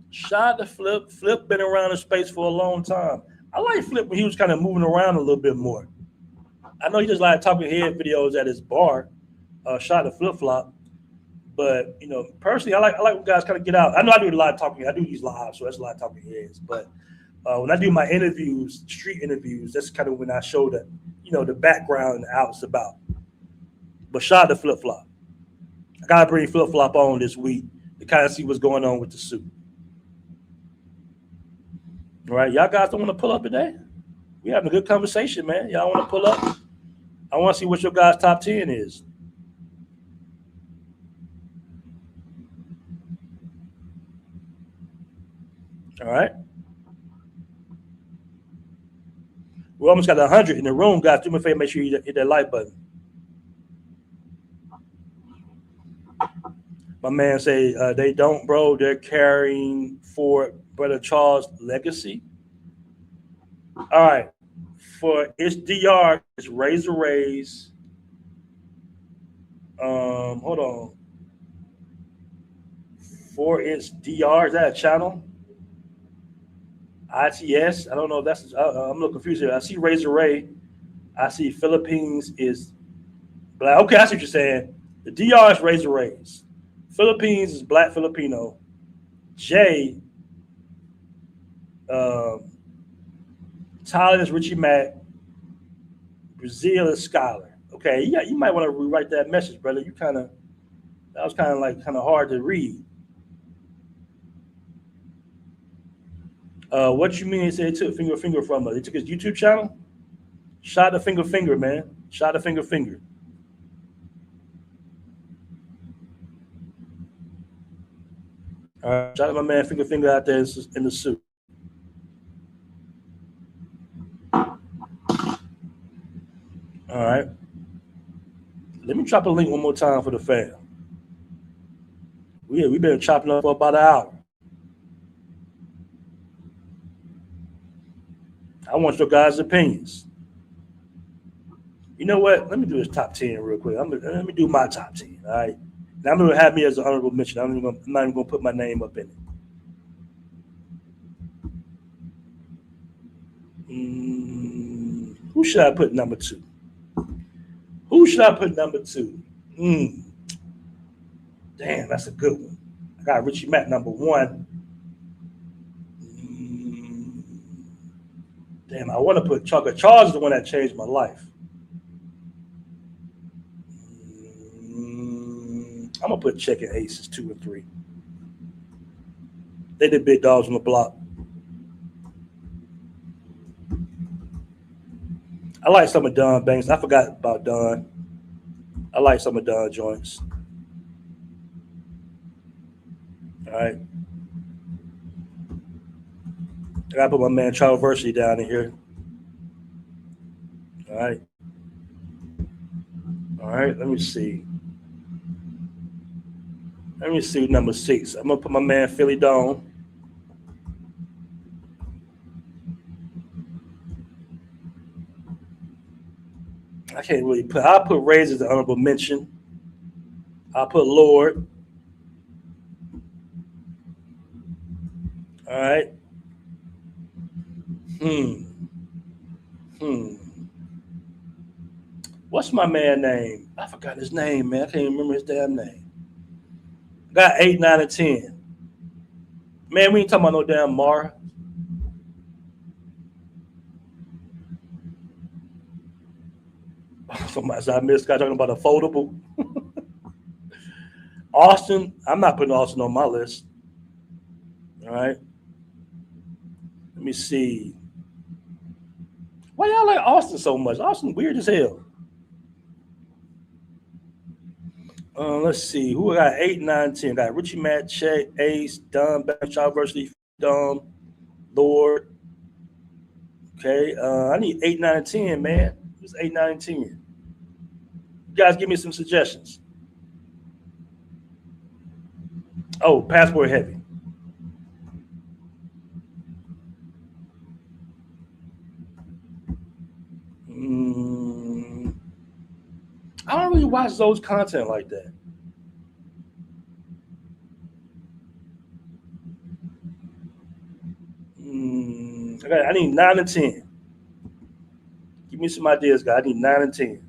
Shout out to Flip. Flip been around the space for a long time. I like Flip when he was kind of moving around a little bit more. I know he just like talking head videos at his bar. Shout out to Flip Flop. But, you know, personally, I like when guys kind of get out. I know I do a lot of talking. I do these live, so that's a lot of talking heads. But when I do my interviews, street interviews, that's kind of when I show the, you know, the background and how it's about. But shout out to Flip Flop. I gotta bring Flip Flop on this week to kind of see what's going on with the suit. All right, y'all guys don't want to pull up today? We having a good conversation, man. Y'all want to pull up? I want to see what your guys' top 10 is. All right. We almost got 100 in the room, guys. Do me a favor, make sure you hit that like button. My man say they don't, bro. They're carrying for Brother Charles' legacy. All right. For its DR, it's Razor Rays. Hold on. For its DR, is that a channel? ITS. I don't know if that's. I'm a little confused here. I see Razor Ray. I see Philippines is black. Okay, I see what you're saying. The DR is Razor Rays. Philippines is Black Filipino. J. Thailand is Richie Mack. Brazil is Scholar. Okay, yeah, you might want to rewrite that message, brother. That was kind of hard to read. What you mean? They said they took finger from us. They took his YouTube channel. Shot the finger, man. Shot the finger. All right, shout out my man finger out there in the suit. All right. Let me drop a link one more time for the fam. We've been chopping up for about an hour. I want your guys' opinions. You know what? Let me do this top 10 real quick. Let me do my top 10. All right. Now I'm gonna have me as an honorable mention. I'm not even gonna put my name up in it. Who should I put number 2? Who should I put number 2? Damn, that's a good one. I got Richie Mack number 1. Damn, I want to put Chugga. Charles is the one that changed my life. I'm gonna put Check and Aces 2 and 3. They the big dogs on the block. I like some of Don Banks. I forgot about Don. I like some of Don joints. All right. I gotta put my man Traversity down in here. All right. All right, let me see. Let me see number 6. I'm gonna put my man Philly Dome. I can't really put. I'll put Rays as an honorable mention. I'll put Lord. All right. What's my man name? I forgot his name, man. I can't even remember his damn name. Got 8, 9, and 10. Man, we ain't talking about no damn Mara. Somebody I missed. Guy talking about a foldable. Austin, I'm not putting Austin on my list. All right. Let me see. Why y'all like Austin so much? Austin weird as hell. Let's see. Who got 8, 9, 10? Got Richie Matt, Check, Ace, Don, Traversity, Dom, Lord. Okay. I need 8, 9, and 10, man. It's 8, 9, and 10. You guys give me some suggestions. Oh, Passport Heavy. I don't really watch those content like that. I need 9 and 10. Give me some ideas, guys. I need 9 and 10.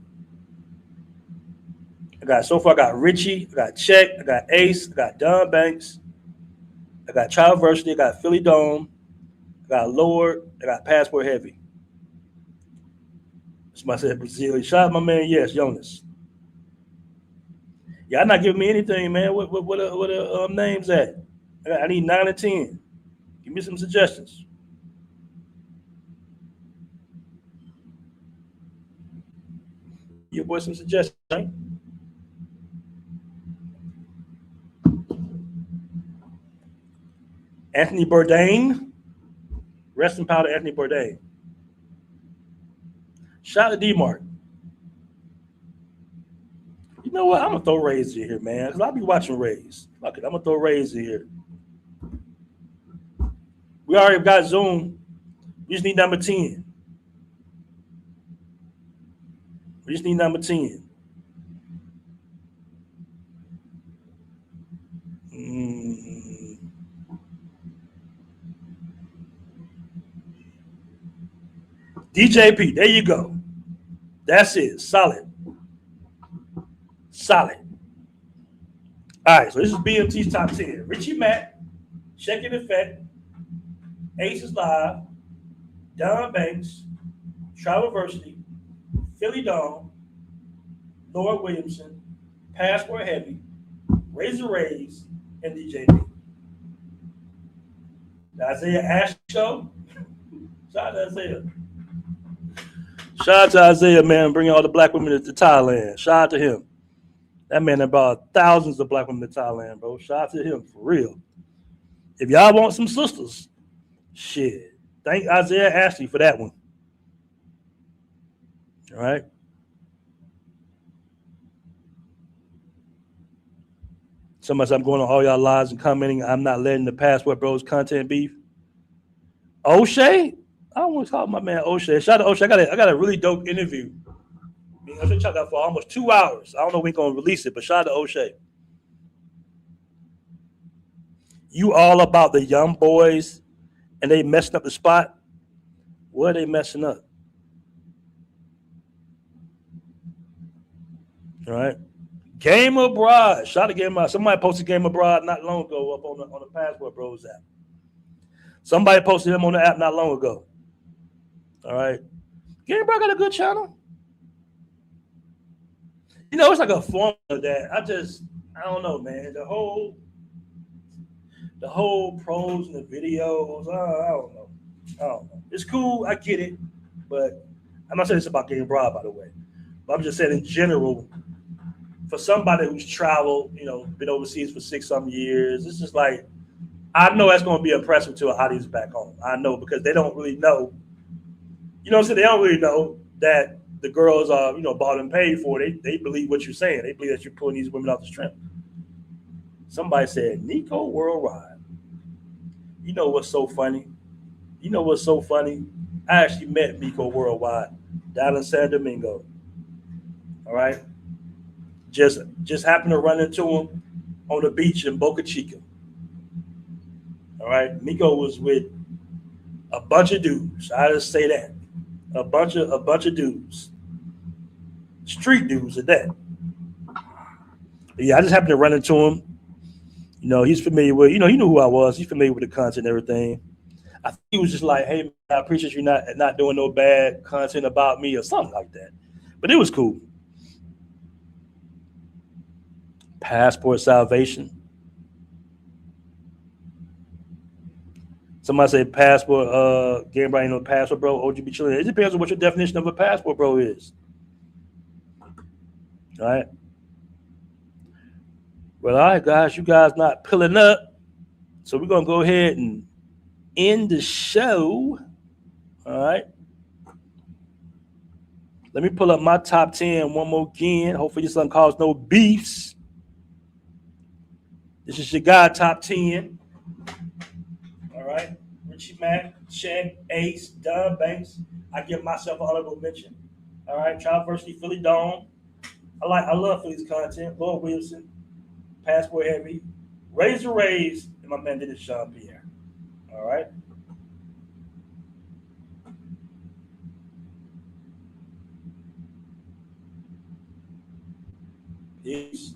So far I got Richie, I got Check, I got Ace, I got Don Banks, I got Traversity, I got Philly Dome, I got Lord, I got Passport Heavy. Somebody said Brazil. Shout out my man, yes, Jonas. Y'all not giving me anything, man. What are names at? I need 9 and 10. Give me some suggestions. Your boy some suggestions, right? Anthony Bourdain. Rest in power to Anthony Bourdain. Shout out to D-Mark. You know what? I'm going to throw Rays in here, man, because I'll be watching Rays. Fuck it. I'm going to throw Rays in here. We already got Zoom. We just need number 10. We just need number 10. DJP, there you go. That's it. Solid. Solid. All right, so this is BMT's top 10. Richie Mack, Check in Effect, Aces Live, Don Banks, Traversity, Philly Dome, Lord Williamson, Passport Heavy, Razor Rays, and DJP. The Isaiah Ash Show. Shout out to Isaiah. Shout out to Isaiah, man, bringing all the black women to Thailand. Shout out to him. That man brought thousands of black women to Thailand, bro. Shout out to him, for real. If y'all want some sisters, shit. Thank Isaiah Ashley for that one. All right. Somebody said I'm going on all y'all lives and commenting. I'm not letting the Passport Bros content beef. O'Shea? I don't want to talk to my man O'Shea. Shout out to O'Shea. I got a really dope interview. I should check out for almost 2 hours. I don't know when we're going to release it, but shout out to O'Shea. You all about the young boys and they messing up the spot? What are they messing up? All right. Game Abroad. Shout out to Game Abroad. Somebody posted Game Abroad not long ago up on the Passport Bros app. Somebody posted him on the app not long ago. All right. Game Abroad got a good channel. You know, it's like a formula that I don't know, man. The whole pros and the videos, I don't know. It's cool, I get it, but I'm not saying it's about Game Abroad, by the way. But I'm just saying in general, for somebody who's traveled, you know, been overseas for 6-some years, it's just like, I know that's going to be impressive to an audience back home. I know, because they don't really know, you know what I'm saying? They don't really know that the girls are, you know, bought and paid for. They believe what you're saying. They believe that you're pulling these women off the strength. Somebody said, Nico Worldwide. You know what's so funny? I actually met Nico Worldwide down in San Domingo. All right. Just happened to run into him on the beach in Boca Chica. All right. Nico was with a bunch of dudes. I just say that. A bunch of dudes. Street dudes at that. But yeah, I just happened to run into him. You know, he's familiar with, you know, he knew who I was. He's familiar with the content and everything. I think he was just like, hey, man, I appreciate you not doing no bad content about me or something like that. But it was cool. Passport Salvation. Somebody say passport, Game Brian, no passport, bro. OGB chilling. It depends on what your definition of a passport, bro, is. All right. Well, all right, guys, you guys not pulling up. So we're going to go ahead and end the show. All right. Let me pull up my top 10 one more again. Hopefully this doesn't cause no beefs. This is your guy, top 10. All right. Richie Mack, Check, Ace, Don Banks. I give myself an honorable mention. All right. Traversity, Philly Dawn. I love Philly's content. Lord Wilson, Passport Heavy, Razor Rays, and my man Dennis Jean Pierre. All right. Peace.